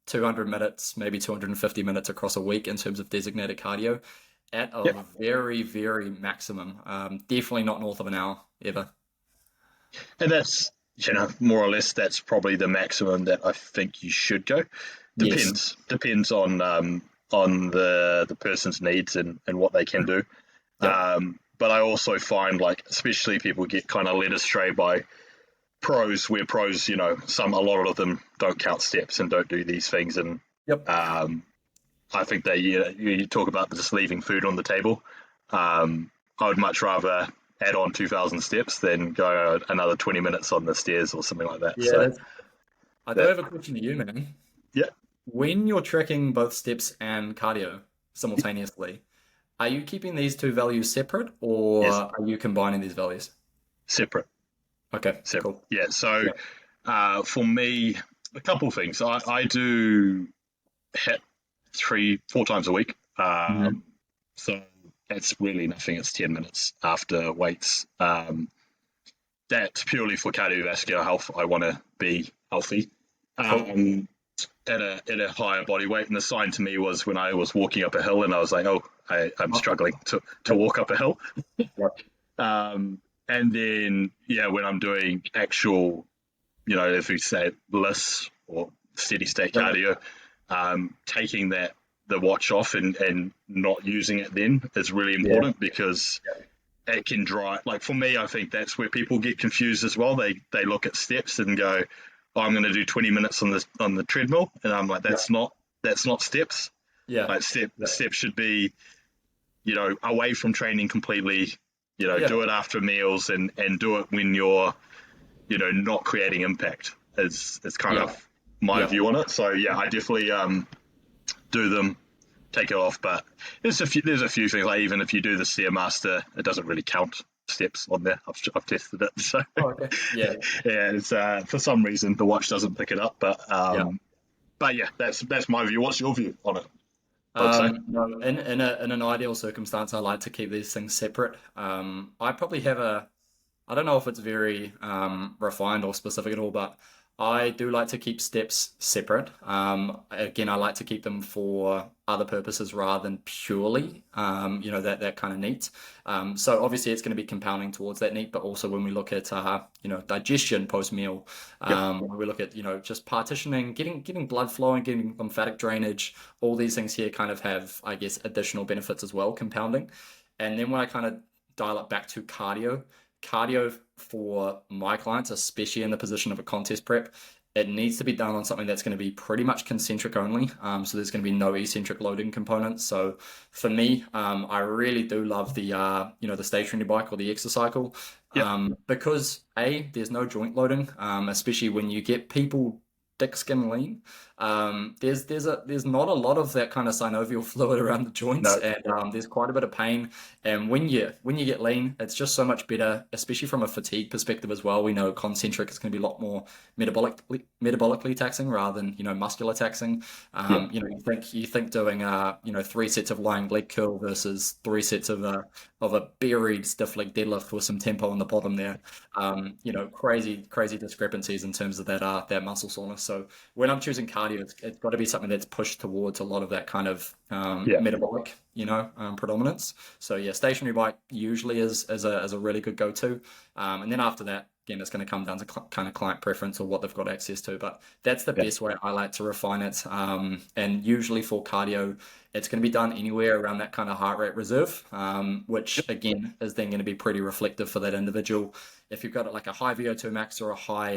200 minutes, maybe 250 minutes across a week in terms of designated cardio at a Yep. very, very maximum. Definitely not north of an hour ever. And that's, more or less that's probably the maximum that I think you should go. Yes. Depends on the person's needs and what they can do. Yep. But I also find like especially people get kind of led astray by pros, where pros, a lot of them don't count steps and don't do these things, and Yep. um, I think they you talk about just leaving food on the table. I would much rather add on 2,000 steps than go another 20 minutes on the stairs or something like that. Yeah, So that's. I do that, have a question to you, man. yeah, When you're tracking both steps and cardio simultaneously, are you keeping these two values separate or yes, are you combining these values? separate, Okay, separate. cool. Yeah. So Yeah. for me, a couple of things. I do hit 4 times a week. Mhm. So that's really nothing. It's 10 minutes after weights. That's purely for cardiovascular health. I want to be healthy Cool. um, at a higher body weight. And the sign to me was when I was walking up a hill and I was like, oh, I'm Uh-huh. struggling to Yep. walk up a hill. Yep. And then, yeah, when I'm doing actual, if we say bliss or steady state Yep. cardio, taking the watch off and not using it then is really Yeah. important because it can drive. Like for me, I think that's where people get confused as well. They look at steps and go, oh, I'm going to do 20 minutes on the treadmill, and I'm like, Yep. that's not steps. Yeah. Like steps should be away from training completely. Yeah. Do it after meals and do it when you're not creating impact. Is kind Yeah. of my Yeah. view on it. So yeah, I definitely do them, take it off. But there's a few things like even if you do the Stairmaster, it doesn't really count steps on there. I've tested it, so Oh, okay. Yeah. yeah, it's for some reason the watch doesn't pick it up. Yeah. But yeah, that's my view. What's your view on it? I would say. No, in an ideal circumstance, I like to keep these things separate. I probably have I don't know if it's very refined or specific at all, but I do like to keep steps separate. Again, I like to keep them for other purposes rather than purely, that kind of neat. So obviously it's going to be compounding towards that neat, but also when we look at, digestion post meal, Yep. when we look at, just partitioning, getting blood flowing, getting lymphatic drainage, all these things here kind of have, I guess, additional benefits as well, compounding. And then when I kind of dial it back to cardio for my clients, especially in the position of a contest prep, it needs to be done on something that's going to be pretty much concentric only. So there's going to be no eccentric loading components. So for me, I really do love the stationary bike or the exercycle, Yep. because there's no joint loading, especially when you get people thick skin lean. There's not a lot of that kind of synovial fluid around the joints, No. and there's quite a bit of pain. And when you get lean, it's just so much better, especially from a fatigue perspective as well. We know concentric is going to be a lot more metabolically taxing rather than muscular taxing. Yep. You think doing 3 sets of lying leg curl versus 3 sets of a buried stiff leg deadlift with some tempo on the bottom there. Crazy discrepancies in terms of that muscle soreness. So when I'm choosing cardio, it's got to be something that's pushed towards a lot of that kind of Yeah. metabolic, predominance. So yeah, stationary bike usually is a really good go-to. And then after that, again, it's going to come down to kind of client preference or what they've got access to. But that's the Yeah. best way I like to refine it. And usually for cardio, it's going to be done anywhere around that kind of heart rate reserve, which again is then going to be pretty reflective for that individual. If you've got like a high VO2 max or a high,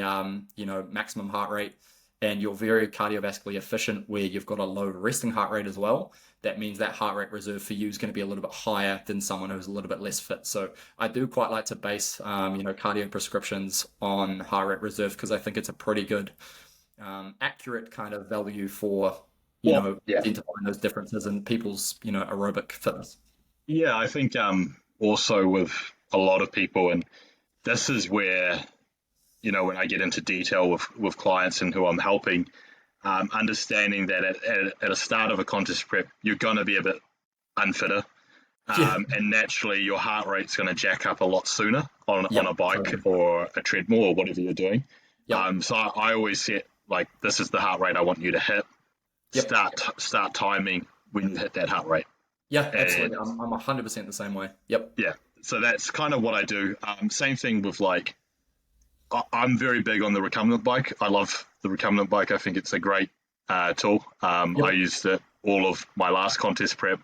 maximum heart rate, and you're very cardiovascularly efficient where you've got a low resting heart rate as well, that means that heart rate reserve for you is going to be a little bit higher than someone who's a little bit less fit. So I do quite like to base, cardio prescriptions on heart rate reserve because I think it's a pretty good, accurate kind of value for, Well, yeah. identifying those differences in people's, aerobic fitness. Yeah, I think also with a lot of people, and this is where when I get into detail with clients and who I'm helping, understanding that at a start of a contest prep, you're going to be a bit unfitter. Yeah. And naturally your heart rate's going to jack up a lot sooner on Yep. a bike Totally. or a treadmill or whatever you're doing. Yep. So I always set like this is the heart rate I want you to hit. Yep. Start timing when you hit that heart rate, Yeah, and absolutely. I'm 100% the same way. Yep. yeah. So that's kind of what I do. Same thing with like I'm very big on the recumbent bike. I love the recumbent bike. I think it's a great tool. I Yep. used it all of my last contest prep.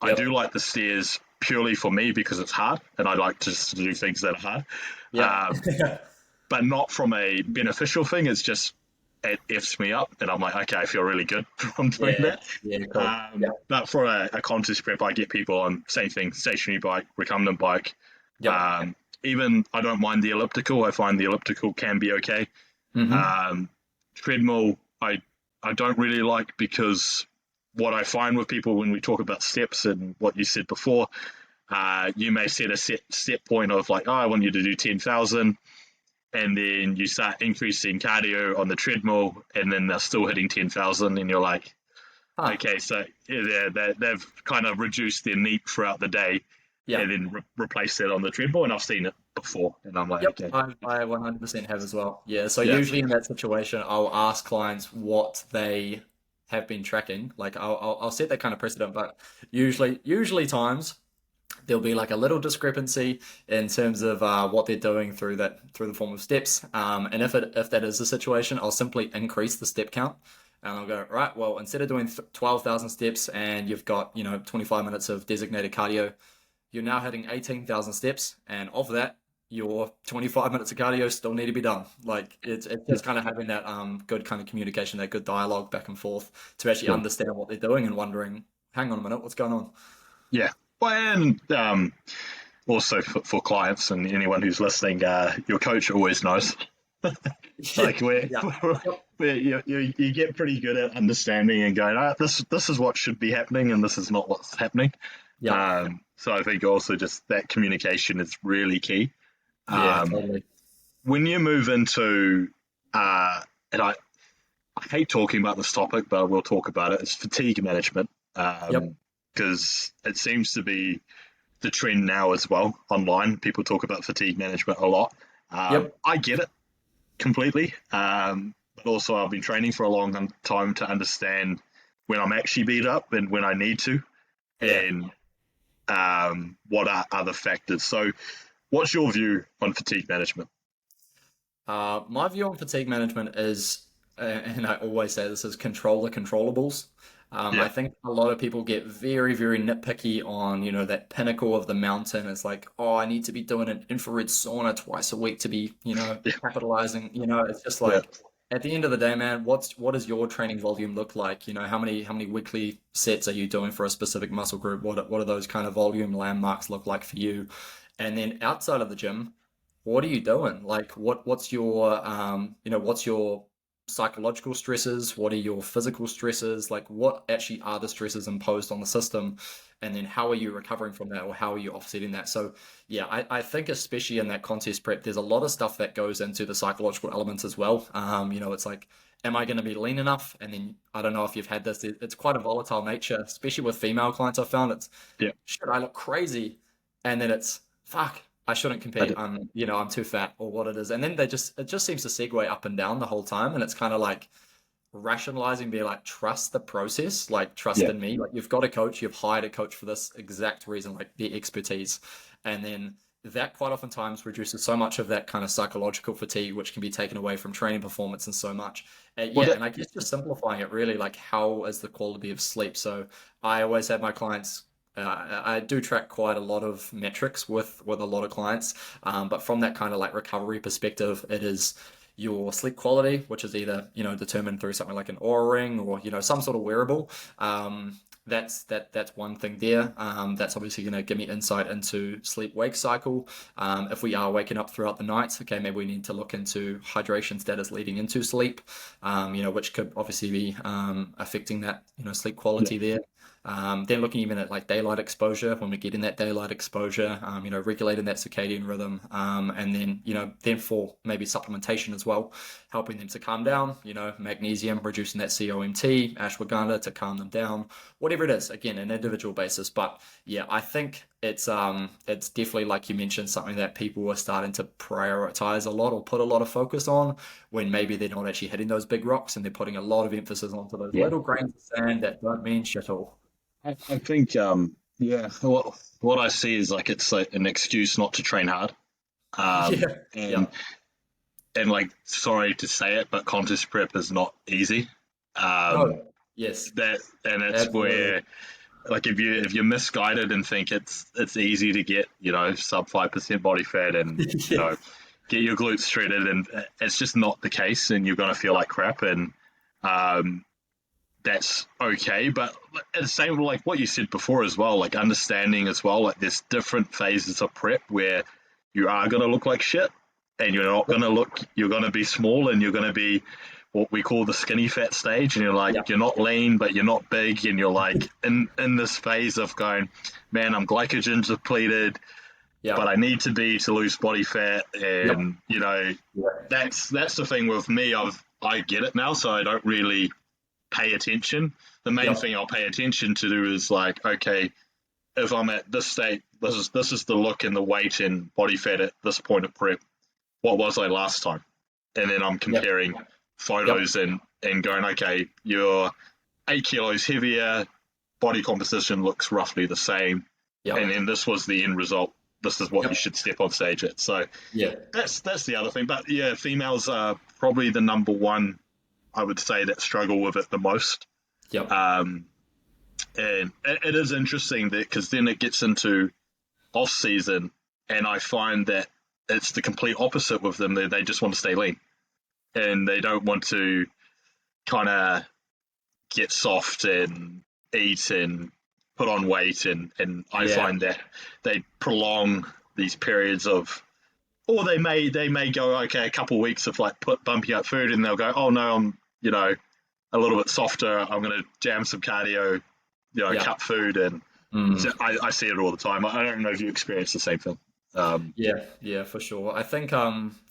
I do Yep. like the stairs purely for me because it's hard, and I like just to do things that are Yep. hard, but not from a beneficial thing. It's just it f's me up, and I'm like, okay, I feel really good from doing Yeah. that. Yeah. Cool. Yep. But for a contest prep, I get people on same thing, stationary bike, recumbent bike. Yep. Um, Even I don't mind the elliptical. I find the elliptical can be okay. Mm-hmm. Um, Treadmill, I don't really like because what I find with people when we talk about steps and what you said before, you may set a step point of like, oh, I want you to do 10,000, and then you start increasing cardio on the treadmill, and then they're still hitting 10,000, and you're like, Huh. okay, so yeah, they've kind of reduced their NEAT throughout the day, and Yeah. then replaced it on the treadmill, and I've seen it before, and I'm like, Yep. okay, I 100% have as well. Yeah. So yeah, usually in that situation, I'll ask clients what they have been tracking. Like I'll set that kind of precedent, but usually times there'll be like a little discrepancy in terms of what they're doing through the form of steps. And if that is the situation, I'll simply increase the step count. And I'll go, right, well, instead of doing 12,000 steps and you've got, 25 minutes of designated cardio, you're now hitting 18,000 steps. And of that, your 25 minutes of cardio still need to be done. Like it's yeah, just kind of having that good kind of communication, that good dialogue back and forth to actually yeah. understand what they're doing and wondering, hang on a minute, what's going on? Yeah. Well, and also for clients and anyone who's listening, your coach always knows. Yeah, Like we yeah. Yep. you get pretty good at understanding and going, this is what should be happening, and this is not what's happening. Yeah. So I think also just that communication is really key. Yeah, Um, totally. when you move into and I hate talking about this topic, but I will talk about it. It's fatigue management Yep. because it seems to be the trend now as well online. People talk about fatigue management a lot. Yep. I get it completely, but also I've been training for a long time to understand when I'm actually beat up and when I need to, Yeah. and what are other factors. So, what's your view on fatigue management? My view on fatigue management is, and I always say this, is control the controllables. I Yeah, think a lot of people get very, very nitpicky on, that pinnacle of the mountain. It's like, oh, I need to be doing an infrared sauna twice a week to be, yeah, capitalizing. It's just yeah, like, at the end of the day, man, what does your training volume look like? How many weekly sets are you doing for a specific muscle group? What are those kind of volume landmarks look like for you? And then outside of the gym, what are you doing? Like, what's your psychological stresses? What are your physical stresses? Like, what actually are the stresses imposed on the system? And then how are you recovering from that, or how are you offsetting that? So, yeah, I think especially in that contest prep, there's a lot of stuff that goes into the psychological elements as well. It's like, am I going to be lean enough? And then I don't know if you've had this. It's quite a volatile nature, especially with female clients. I found it's, yeah. should I look crazy? And then it's, fuck, I shouldn't I compete. do. I'm too fat, or what it is. And then it just seems to segue up and down the whole time. And it's kind of like rationalizing, being like, trust the process, like trust Yeah, in me. Like you've got a coach, you've hired a coach for this exact reason, like the expertise. And then that quite oftentimes reduces so much of that kind of psychological fatigue, which can be taken away from training performance and so much. well, Yeah, and I guess just simplifying it really, like how is the quality of sleep? So I always have my clients. I do track quite a lot of metrics with a lot of clients, but from that kind of like recovery perspective, it is your sleep quality, which is either determined through something like an Oura ring or some sort of wearable. That's one thing there. That's obviously going to give me insight into sleep wake cycle. If we are waking up throughout the night, okay, maybe we need to look into hydration status leading into sleep, which could obviously be affecting that sleep yeah, quality there. Then looking even at like daylight exposure, when we get in that daylight exposure, regulating that circadian rhythm, and then, then for maybe supplementation as well, helping them to calm down, magnesium, reducing that COMT, ashwagandha to calm them down, whatever it is, again, an individual basis. But yeah, I think it's definitely, like you mentioned, something that people are starting to prioritize a lot or put a lot of focus on, when maybe they're not actually hitting those big rocks and they're putting a lot of emphasis onto those Yeah. little grains of sand that don't mean shit all. I think, yeah, what I see is like it's like an excuse not to train hard. Um, Yeah. Yeah. and like, sorry to say it, but contest prep is not easy. Um, No. Yes. that and it's Absolutely. where, like, if you're misguided and think it's easy to get, sub 5% body fat and, Yeah. get your glutes shredded, and it's just not the case, and you're gonna feel like crap, and um, that's okay. But at the same, like what you said before as well, like understanding as well, like there's different phases of prep where you are gonna look like shit, and you're gonna be small, and you're gonna be what we call the skinny fat stage, and you're like, Yeah. you're not lean but you're not big, and you're like in this phase of going, man, I'm glycogen depleted, Yeah. but I need to be to lose body fat, Yep. and Yeah. that's the thing with me. I get it now, so I don't really pay attention. The main Yep. thing I'll pay attention to do is like, okay, if I'm at this state, this is the look and the weight and body fat at this point of prep. What was I last time? And then I'm Yep. comparing Yep. photos and going, okay, you're 8 kilos heavier, body composition looks roughly the same, and Yep. then this was the end result. This is what you Yep. should step on stage at. So Yeah. that's the other thing. But yeah, females are probably the number one, I would say, that struggle with it the most. Yep. Um, and it is interesting that, because then it gets into off season, and I find that it's the complete opposite with them. They just want to stay lean, and they don't want to kind of get soft and eat and put on weight, and I Yeah. find that they prolong these periods of, or they may go, okay, a couple of weeks of like bumping up food, and they'll go, oh no, I'm a little bit softer, I'm going to jam some cardio, Yeah. cut food, and Mm. so I see it all the time. I don't know if you experience the same thing. Yeah, yeah, for sure. I think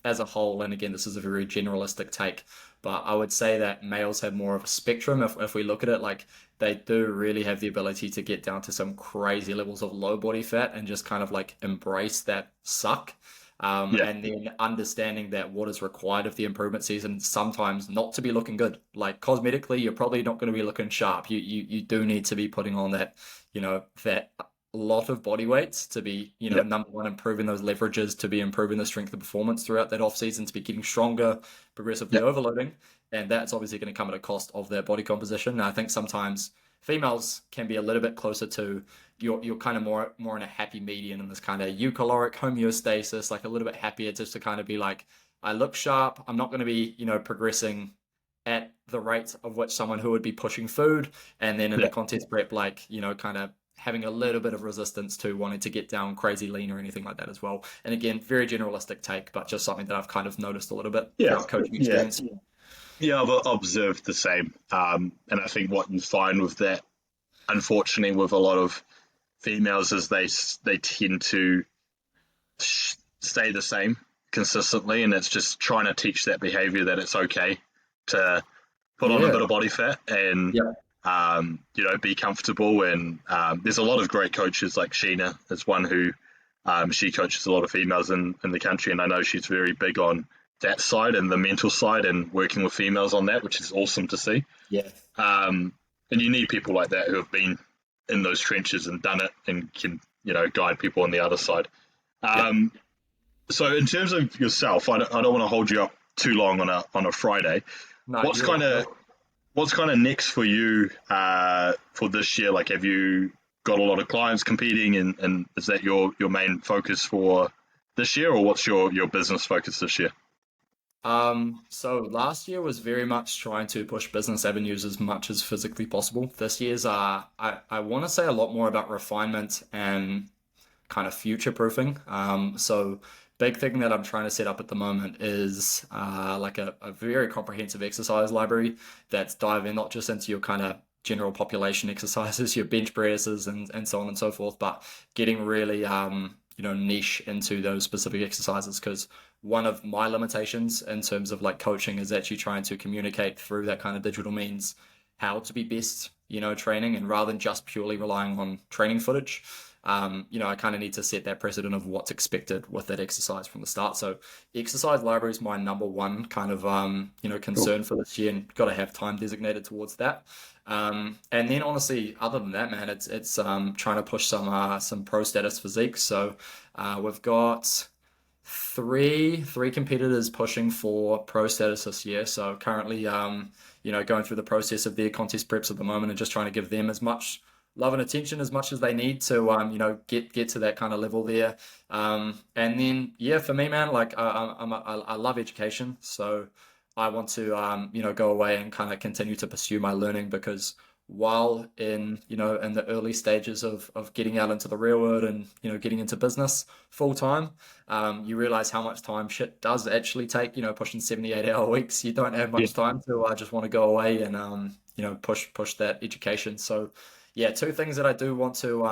as a whole, and again, this is a very generalistic take, but I would say that males have more of a spectrum. If we look at it, like they do really have the ability to get down to some crazy levels of low body fat and just kind of like embrace that suck. Yeah, And then understanding that what is required of the improvement season sometimes not to be looking good. Like cosmetically, you're probably not going to be looking sharp. You do need to be putting on that, that lot of body weights to be, yeah, number one, improving those leverages, to be improving the strength of performance throughout that off season, to be getting stronger, yeah, progressively overloading. And that's obviously going to come at a cost of their body composition. And I think sometimes females can be a little bit closer to you're kind of more in a happy median in this kind of eucaloric homeostasis, like a little bit happier just to kind of be like, I look sharp. I'm not going to be, progressing at the rate of which someone who would be pushing food. And then in the yeah. contest prep, like, kind of having a little bit of resistance to wanting to get down crazy lean or anything like that as well. And again, very generalistic take, but just something that I've kind of noticed a little bit Yeah, throughout coaching yeah, experience. yeah. I've observed the same, and I think what you find with that, unfortunately, with a lot of females, is they tend to stay the same consistently, and it's just trying to teach that behavior that it's okay to put on a Yeah. bit of body fat and Yeah. be comfortable. And there's a lot of great coaches, like Sheena is one who she coaches a lot of females in the country, and I know she's very big on that side and the mental side and working with females on that, which is awesome to see. Yeah. Um, and you need people like that who have been in those trenches and done it and can guide people on the other side. Yeah. Um, so in terms of yourself, I don't want to hold you up too long on a Friday. No, What's you're all kind of good. what's kind of next for you for this year? Like, have you got a lot of clients competing, and is that your main focus for this year, or what's your business focus this year? So last year was very much trying to push business avenues as much as physically possible. This year's I want to say a lot more about refinement and kind of future proofing. So big thing that I'm trying to set up at the moment is like a very comprehensive exercise library that's diving not just into your kind of general population exercises, your bench presses and so on and so forth, but getting really niche into those specific exercises because one of my limitations in terms of like coaching is actually trying to communicate through that kind of digital means how to be best, training and rather than just purely relying on training footage. I kind of need to set that precedent of what's expected with that exercise from the start. So exercise library is my number one kind of Cool. concern for this year, and got to have time designated towards that. And then honestly, other than that, man, it's trying to push some pro status physique. So we've got three competitors pushing for pro status this year. So currently, going through the process of their contest preps at the moment and just trying to give them as much love and attention as much as they need to, get to that kind of level there. And then, yeah, for me, man, like I love education, so I want to, go away and kind of continue to pursue my learning because while in the early stages of getting out into the real world and getting into business full time, you realize how much time shit does actually take. Pushing 78-hour weeks, you don't have Yeah. much time to just want to go away and push that education. So yeah, two things that I do want to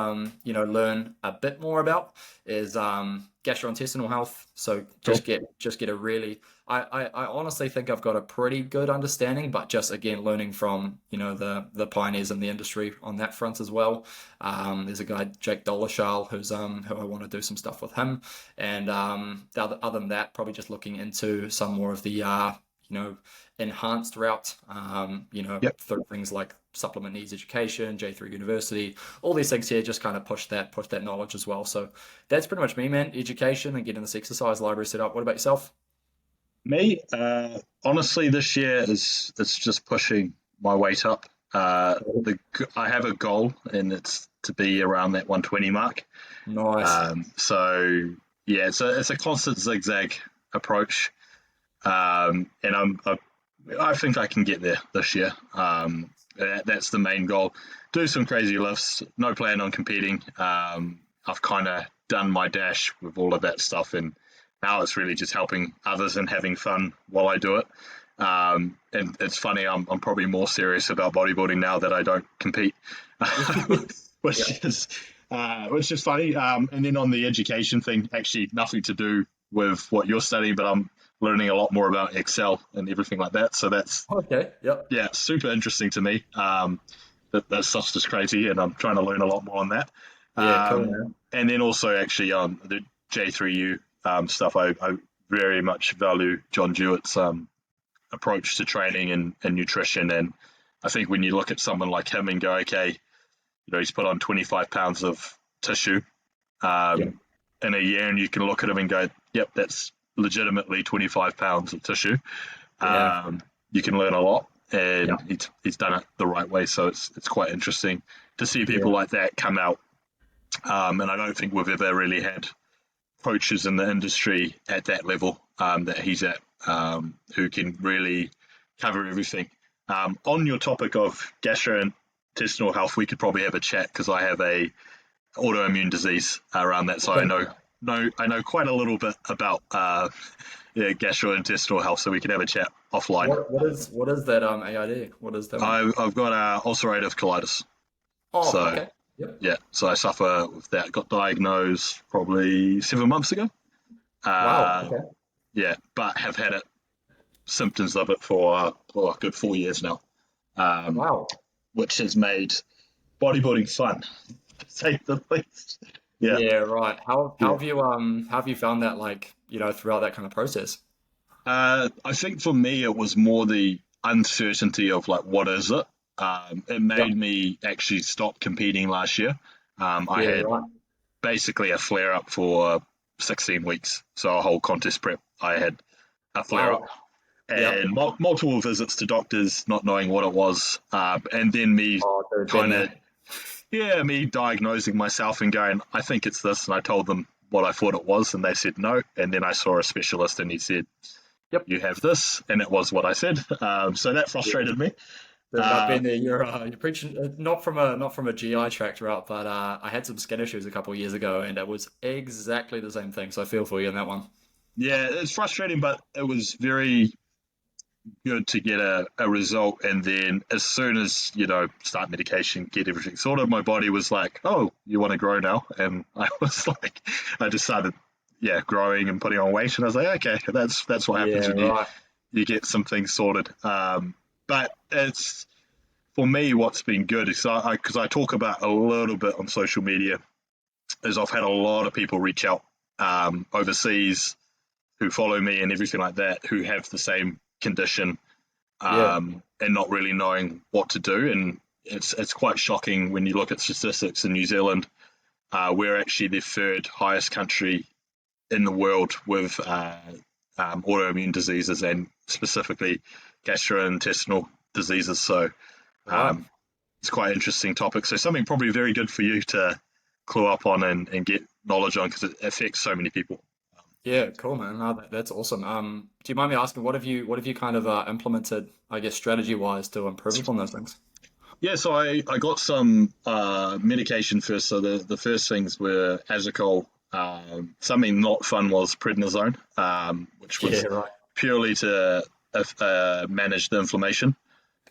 learn a bit more about is gastrointestinal health. So Cool. just get a really I honestly think I've got a pretty good understanding, but just again learning from the pioneers in the industry on that front as well. There's a guy Jake Dolashal who's who I want to do some stuff with him, and other than that, probably just looking into some more of the you know enhanced route, Yep. through things like supplement needs education, J3 University, all these things here just kind of push that knowledge as well. So that's pretty much me, man. Education and getting this exercise library set up. What about yourself? Me, honestly, this year is it's just pushing my weight up. I have a goal, and it's to be around that 120 mark. Nice. So yeah, it's a constant zigzag approach, and I think I can get there this year. That's the main goal. Do some crazy lifts. No plan on competing. I've kind of done my dash with all of that stuff, and now it's really just helping others and having fun while I do it. And it's funny, I'm probably more serious about bodybuilding now that I don't compete, Yeah. which is funny. And then on the education thing, actually nothing to do with what you're studying, but I'm learning a lot more about Excel and everything like that. So that's, Okay. Yep. yeah, super interesting to me. That stuff's just crazy, and I'm trying to learn a lot more on that. Yeah. Cool, man. And then also actually the J3U stuff. I very much value John Dewett's approach to training and nutrition. And I think when you look at someone like him and go, okay, he's put on 25 pounds of tissue Yeah. um, in a year, and you can look at him and go, yep, that's legitimately 25 pounds of tissue. Yeah. Um, you can learn a lot, Yeah. and he's done it the right way. So it's quite interesting to see Yeah. people like that come out. And I don't think we've ever really had coaches in the industry at that level that he's at, who can really cover everything. On your topic of gastrointestinal health, we could probably have a chat because I have a autoimmune disease around that, so I Okay. know quite a little bit about yeah, gastrointestinal health, so we can have a chat offline. What is that AID? What is that one? I've got ulcerative colitis, Oh, so okay. Yep. yeah, so I suffer with that. Got diagnosed probably 7 months ago. Wow. Uh, Okay. yeah, but have had symptoms of it for a good 4 years now, um, Wow. which has made bodybuilding fun, to say the least. Yeah, Yeah. Right. How yeah. have you found that like throughout that kind of process? I think for me it was more the uncertainty of like what is it. It Yep. made me actually stop competing last year. I Yeah. had Right. basically a flare up for 16 weeks, so a whole contest prep. I had a flare up Wow. Yep. and multiple visits to doctors, not knowing what it was, and then me Oh, dude, been kind of, there. yeah, me diagnosing myself and going, I think it's this, and I told them what I thought it was, and they said no, and then I saw a specialist, and he said, Yep. you have this, and it was what I said. So that frustrated me. Dude, I've Uh, been there. You're preaching not from a GI tract route, but I had some skin issues a couple of years ago, and it was exactly the same thing. So I feel for you on that one. yeah, it's frustrating, but it was very good to get a result, and then as soon as start medication, get everything sorted, my body was like, oh, you want to grow now, and I was like, I just started, yeah, growing and putting on weight, and I was like, okay, that's what happens Yeah, when you right. you get some things sorted. But it's for me, what's been good is because I talk about a little bit on social media, is I've had a lot of people reach out overseas who follow me and everything like that, who have the same condition, Yeah. and not really knowing what to do. And it's quite shocking when you look at statistics in New Zealand. We're actually the third highest country in the world with autoimmune diseases, and specifically gastrointestinal diseases. So Right. um, it's quite an interesting topic. So something probably very good for you to clue up on and get knowledge on, because it affects so many people. Yeah, cool, man. No, that's awesome. Do you mind me asking what have you kind of implemented, I guess, strategy wise to improve upon those things? Yeah, so I got some medication first. So the first things were Azicol. Something not fun was prednisone, which Yeah, was right. purely to manage the inflammation.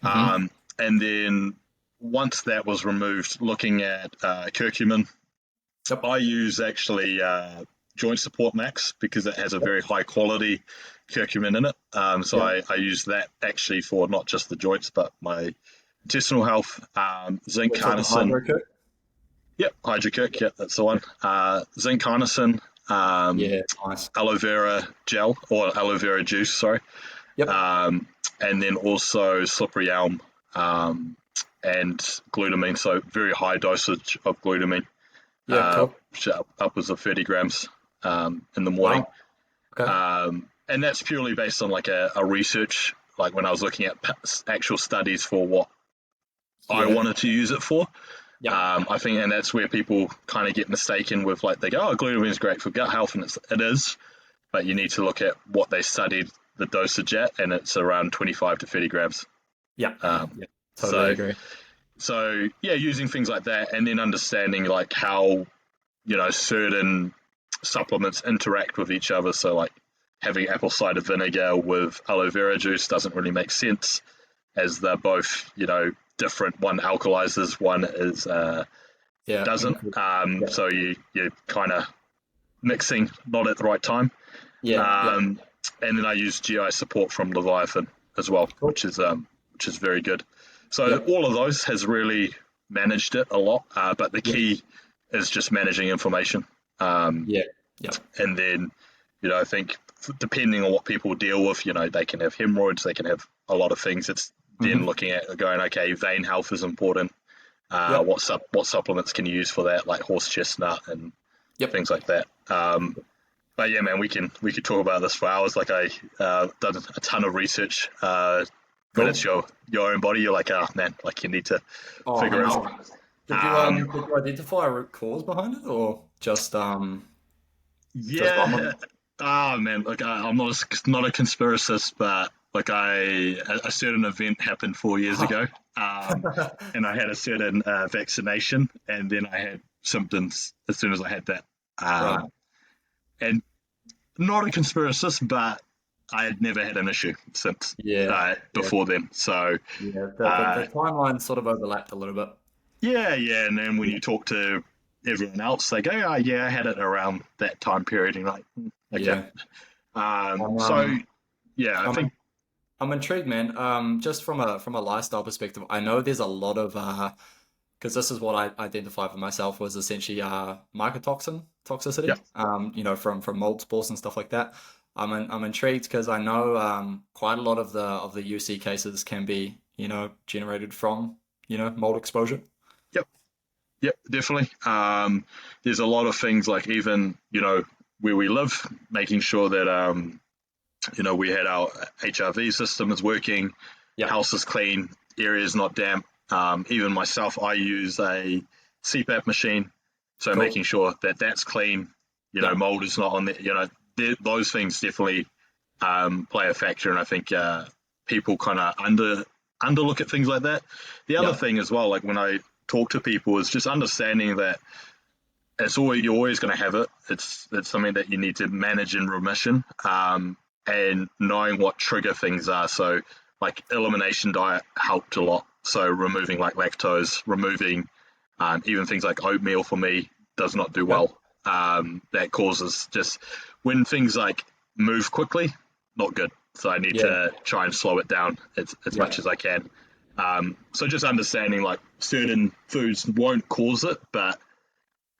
Hmm. And then once that was removed, looking at curcumin, Yep. I use actually Joint Support Max because it has a very high quality curcumin in it. So Yep. I use that actually for not just the joints, but my intestinal health. Zinc We're talking carnosine. hydro kick. Yep, hydrocurc. Yep, that's the one. Zinc carnosine, Yeah, nice. aloe vera gel or aloe vera juice. Sorry. Yep. Um, and then also slippery elm, um, and glutamine. So very high dosage of glutamine, Yeah, cool. upwards of 30 grams in the morning. Wow. Okay. And that's purely based on like a research, like when I was looking at actual studies for what I Yeah. wanted to use it for. Yep. I think, and that's where people kind of get mistaken with, like, they go, "Oh, glutamine is great for gut health," and it is, but you need to look at what they studied the dosage at, and it's around 25 to 30 grams. Yep. Um, Yep. Totally so, agree. so yeah, using things like that, and then understanding like how certain supplements interact with each other. So, like having apple cider vinegar with aloe vera juice doesn't really make sense, as they're both different. One alkalizes, one is Yeah. doesn't. Yeah. So you kind of mixing not at the right time. Yeah. Yeah. Um, and then I use GI support from Leviathan as well, Cool. which is very good. So Yep. all of those has really managed it a lot. But the Yep. key is just managing inflammation. Um, Yeah. Yep. and then I think depending on what people deal with, they can have hemorrhoids, they can have a lot of things. It's then Hmm. looking at going, okay, vein health is important. Yep. What supplements can you use for that, like horse chestnut and Yep. things like that. But yeah, man, we could talk about this for hours. Like I done a ton of research. When it's Cool. your own body, you're like, oh man, like you need to Oh, figure it out. 100%. Did you identify a root cause behind it or just Yeah. random? Man, like I'm not a conspiracist, but like a certain event happened 4 years ago, um, and I had a certain vaccination, and then I had symptoms as soon as I had that. Right. And not a conspiracist, but I had never had an issue since Yeah. Yeah. before then. So Yeah. The uh, timeline sort of overlapped a little bit. yeah, yeah. And then when Yeah. you talk to everyone else, they go, "Oh, yeah, I had it around that time period." And you're like, okay. Yeah. I'm So yeah, I I'm think I'm intrigued, man. Just from a lifestyle perspective, I know there's a lot of because this is what I identify for myself was essentially mycotoxin yeah, toxicity. From mold spores and stuff like that. I'm intrigued because I know quite a lot of the UC cases can be generated from mold exposure. yep, yep, definitely. There's a lot of things like even where we live, making sure that we had our HRV system is working, Yeah, house is clean, area is not damp. Even myself, I use a CPAP machine, so cool. making sure that that's clean. Yeah, Mold is not on there. Those things definitely play a factor, and I think people kind of underlook at things like that. The other yeah, thing as well, like when I talk to people, is just understanding that you're always going to have it. It's something that you need to manage in remission. and knowing what trigger things are. So like elimination diet helped a lot. So removing like lactose, removing even things like oatmeal for me does not do Yep. well. That causes just when things like move quickly, not good. So I need Yeah. to try and slow it down as Yeah. much as I can. So just understanding like certain foods won't cause it, but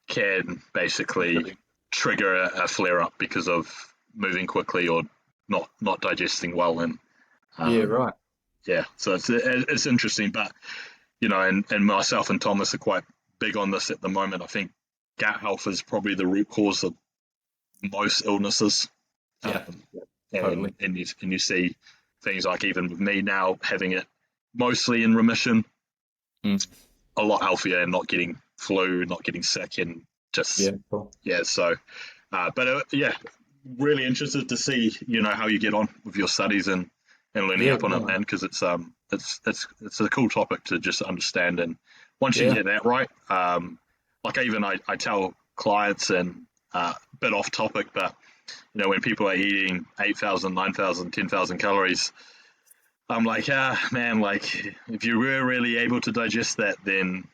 can basically trigger a flare up because of moving quickly or not digesting well. And Yeah. um, Right. yeah, so it's interesting. But and myself and Thomas are quite big on this at the moment. I think gut health is probably the root cause of most illnesses. Yeah. Um, Totally. and you see things like even with me now having it mostly in remission, Mm. a lot healthier and not getting flu, not getting sick, and just Yeah. Cool. yeah. So, but yeah, really interested to see how you get on with your studies and learning Yeah. up on it, Yeah. man, because it's a cool topic to just understand. And once you Yeah. get that right, like I tell clients and bit off topic, but when people are eating 8,000, 9,000, 10,000 calories, I'm like, man, like if you were really able to digest that, then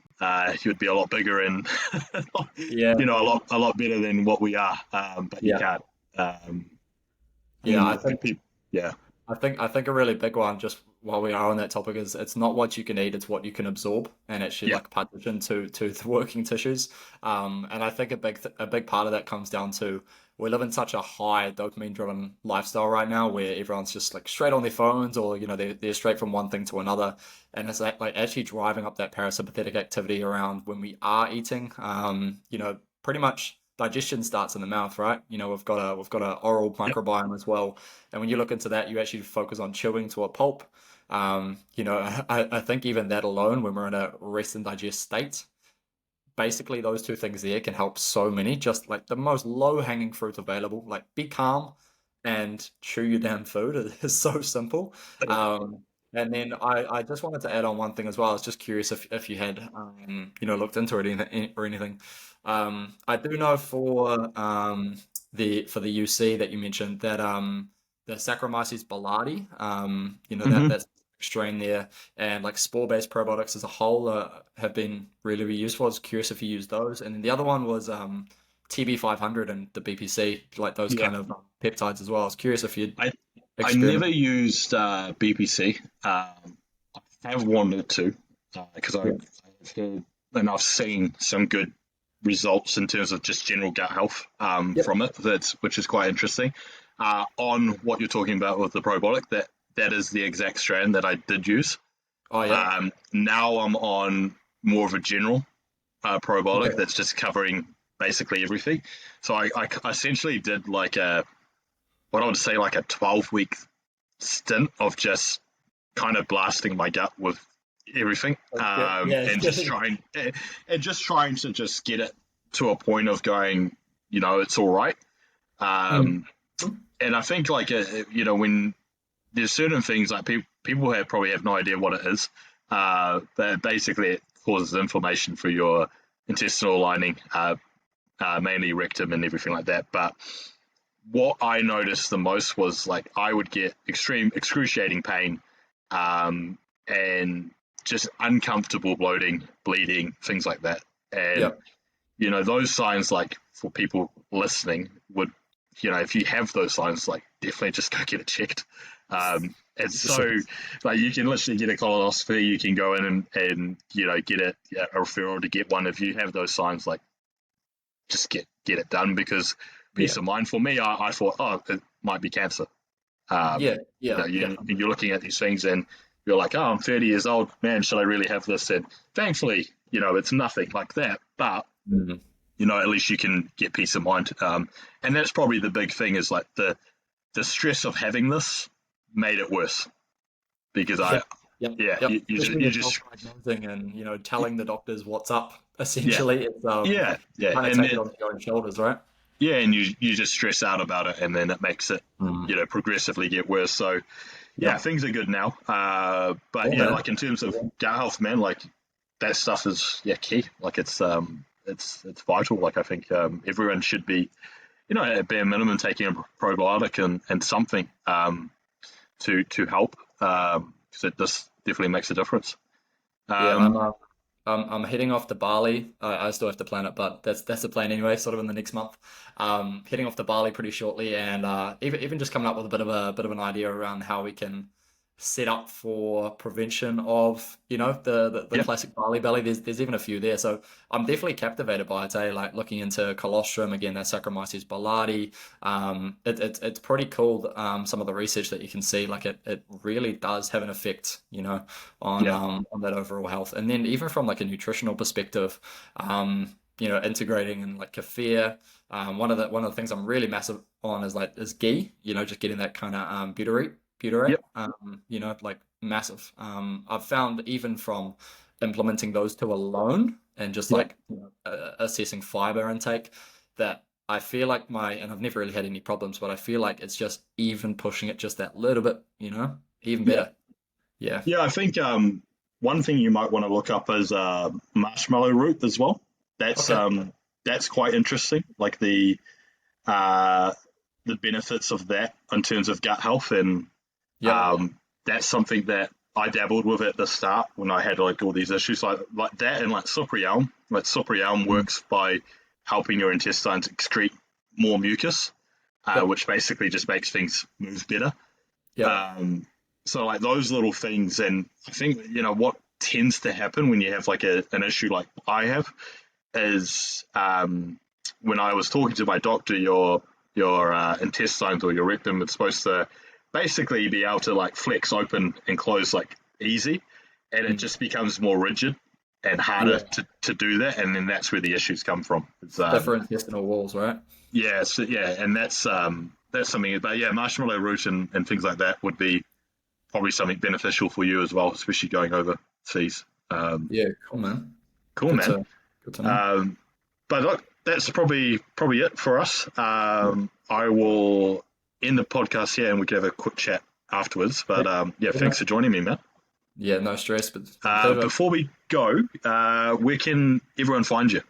you'd be a lot bigger and Yeah. a lot better than what we are. But you Yeah. can't. Um, Yeah. I and think. people, yeah, I think a really big one, just while we are on that topic, is it's not what you can eat, it's what you can absorb and actually yeah, like partition to the working tissues. And I think a big part of that comes down to we live in such a high dopamine driven lifestyle right now where everyone's just like straight on their phones or they're straight from one thing to another, and it's like actually driving up that parasympathetic activity around when we are eating. Pretty much digestion starts in the mouth, right? We've got a oral yep, microbiome as well, and when you look into that, you actually focus on chewing to a pulp. I think even that alone, when we're in a rest and digest state, basically those two things there can help so many. Just like the most low hanging fruit available, like be calm and chew your damn food. It is so simple. And then I just wanted to add on one thing as well. I was just curious if you had looked into it or anything. I do know for the UC that you mentioned that the Saccharomyces boulardii, hmm that's strain there, and like spore-based probiotics as a whole have been really, really useful. I was curious if you used those. And then the other one was TB500 and the BPC, like those yeah. kind of peptides as well. I was curious if you'd I never experiment. used BPC. I have wanted to because Yeah. I've heard and I've seen some good results in terms of just general gut health Yep. from it. Which is quite interesting. On what you're talking about with the probiotic, that is the exact strand that I did use. Oh, yeah. Now I'm on more of a general probiotic Okay. that's just covering basically everything. So I essentially did like what I would say like a 12-week stint of just kind of blasting my gut with everything, That's good. Yeah. and just trying to just get it to a point of going, it's all right. Mm. Um, and I think like when there's certain things like people probably have no idea what it is. But basically it causes inflammation for your intestinal lining, mainly rectum and everything like that. But what I noticed the most was like I would get extreme excruciating pain, and just uncomfortable bloating, bleeding, things like that. And Yep. those signs, like for people listening, would if you have those signs, like definitely just go get it checked. And so, like, you can literally get a colonoscopy, you can go in and get a referral to get one if you have those signs. Like, just get it done because peace Yeah. of mind. For me, I thought, oh, it might be cancer. Yeah. Yeah. You're looking at these things and you're like, oh, I'm 30 years old, man, should I really have this? And thankfully, it's nothing like that. But Mhm. at least you can get peace of mind. And that's probably the big thing is like the stress of having this made it worse because Yep. Yep. yeah, Yep. you just, Especially you with just, self-diagnosing and telling the doctors what's up. yeah, Essentially, it's yeah. kind of And take it then, on your own shoulders, right? yeah, and you just stress out about it and then it makes it, Mm. progressively get worse. So, yeah, Yep. things are good now. But Cool, yeah, man. like in terms of gut health, man, like that stuff is key. Like it's vital. Like I think everyone should be at bare minimum taking a probiotic and something to help because it just definitely makes a difference. Yeah, Um, I'm heading off to Bali. I still have to plan it, but that's the plan anyway, sort of in the next month. Heading off to Bali pretty shortly, and even just coming up with a bit of an idea around how we can set up for prevention of, the yeah, classic Bali belly. There's even a few there, so I'm definitely captivated by it. Like looking into colostrum again, that Saccharomyces boulardii. It's pretty cool. Some of the research that you can see, like it really does have an effect, yeah, on that overall health. And then even from like a nutritional perspective, integrating in like kefir. One of the things I'm really massive on is ghee. Just getting that kind of butyrate. yep, Like massive. I've found even from implementing those two alone and just yep, like assessing fiber intake that I feel like and I've never really had any problems, but I feel like it's just even pushing it just that little bit, even yeah. better. Yeah. Yeah, I think one thing you might want to look up is marshmallow root as well. That's Okay. um, that's quite interesting. Like uh, the benefits of that in terms of gut health, and Yep. um, that's something that I dabbled with at the start when I had like all these issues, like that, and like cyprium. Like cyprium Mm. works by helping your intestines excrete more mucus, Yep. which basically just makes things move better. Yep. Um, so like those little things, and I think what tends to happen when you have like an issue like I have is when I was talking to my doctor, your intestines or your rectum is supposed to basically be able to like flex open and close like easy, and it Mm. just becomes more rigid and harder Yeah. to do that, and then that's where the issues come from. It's, Stiffer intestinal walls, right? yeah, so, yeah, and that's something. But yeah, marshmallow root and things like that would be probably something beneficial for you as well, especially going overseas. Yeah, cool, man. Cool, Good man. to good to know. Um, but look, that's probably it for us. I will end the podcast here, and we can have a quick chat afterwards. But yeah, Yeah. thanks for joining me, man. Yeah, no stress, but it's been a pleasure. Before we go, where can everyone find you?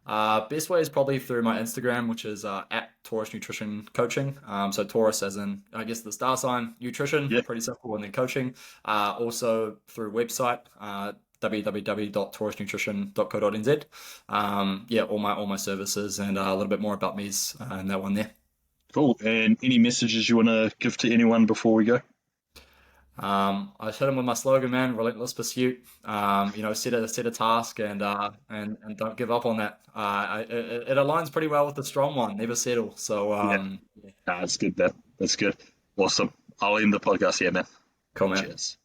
Best way is probably through my Instagram, which is at Taurus Nutrition Coaching. So Taurus as in, I guess, the star sign, nutrition, Yeah, pretty simple, and then coaching. Also through website, www.taurusnutrition.co.nz. Yeah, all my services and a little bit more about me's in that one there. cool. And any messages you want to give to anyone before we go? I hit him with my slogan, man, relentless pursuit. Set a task and don't give up on that. It aligns pretty well with the strong one, never settle. So Yeah, yeah, that's good. That's good. Awesome. I'll end the podcast here, man. cool, man. Cheers.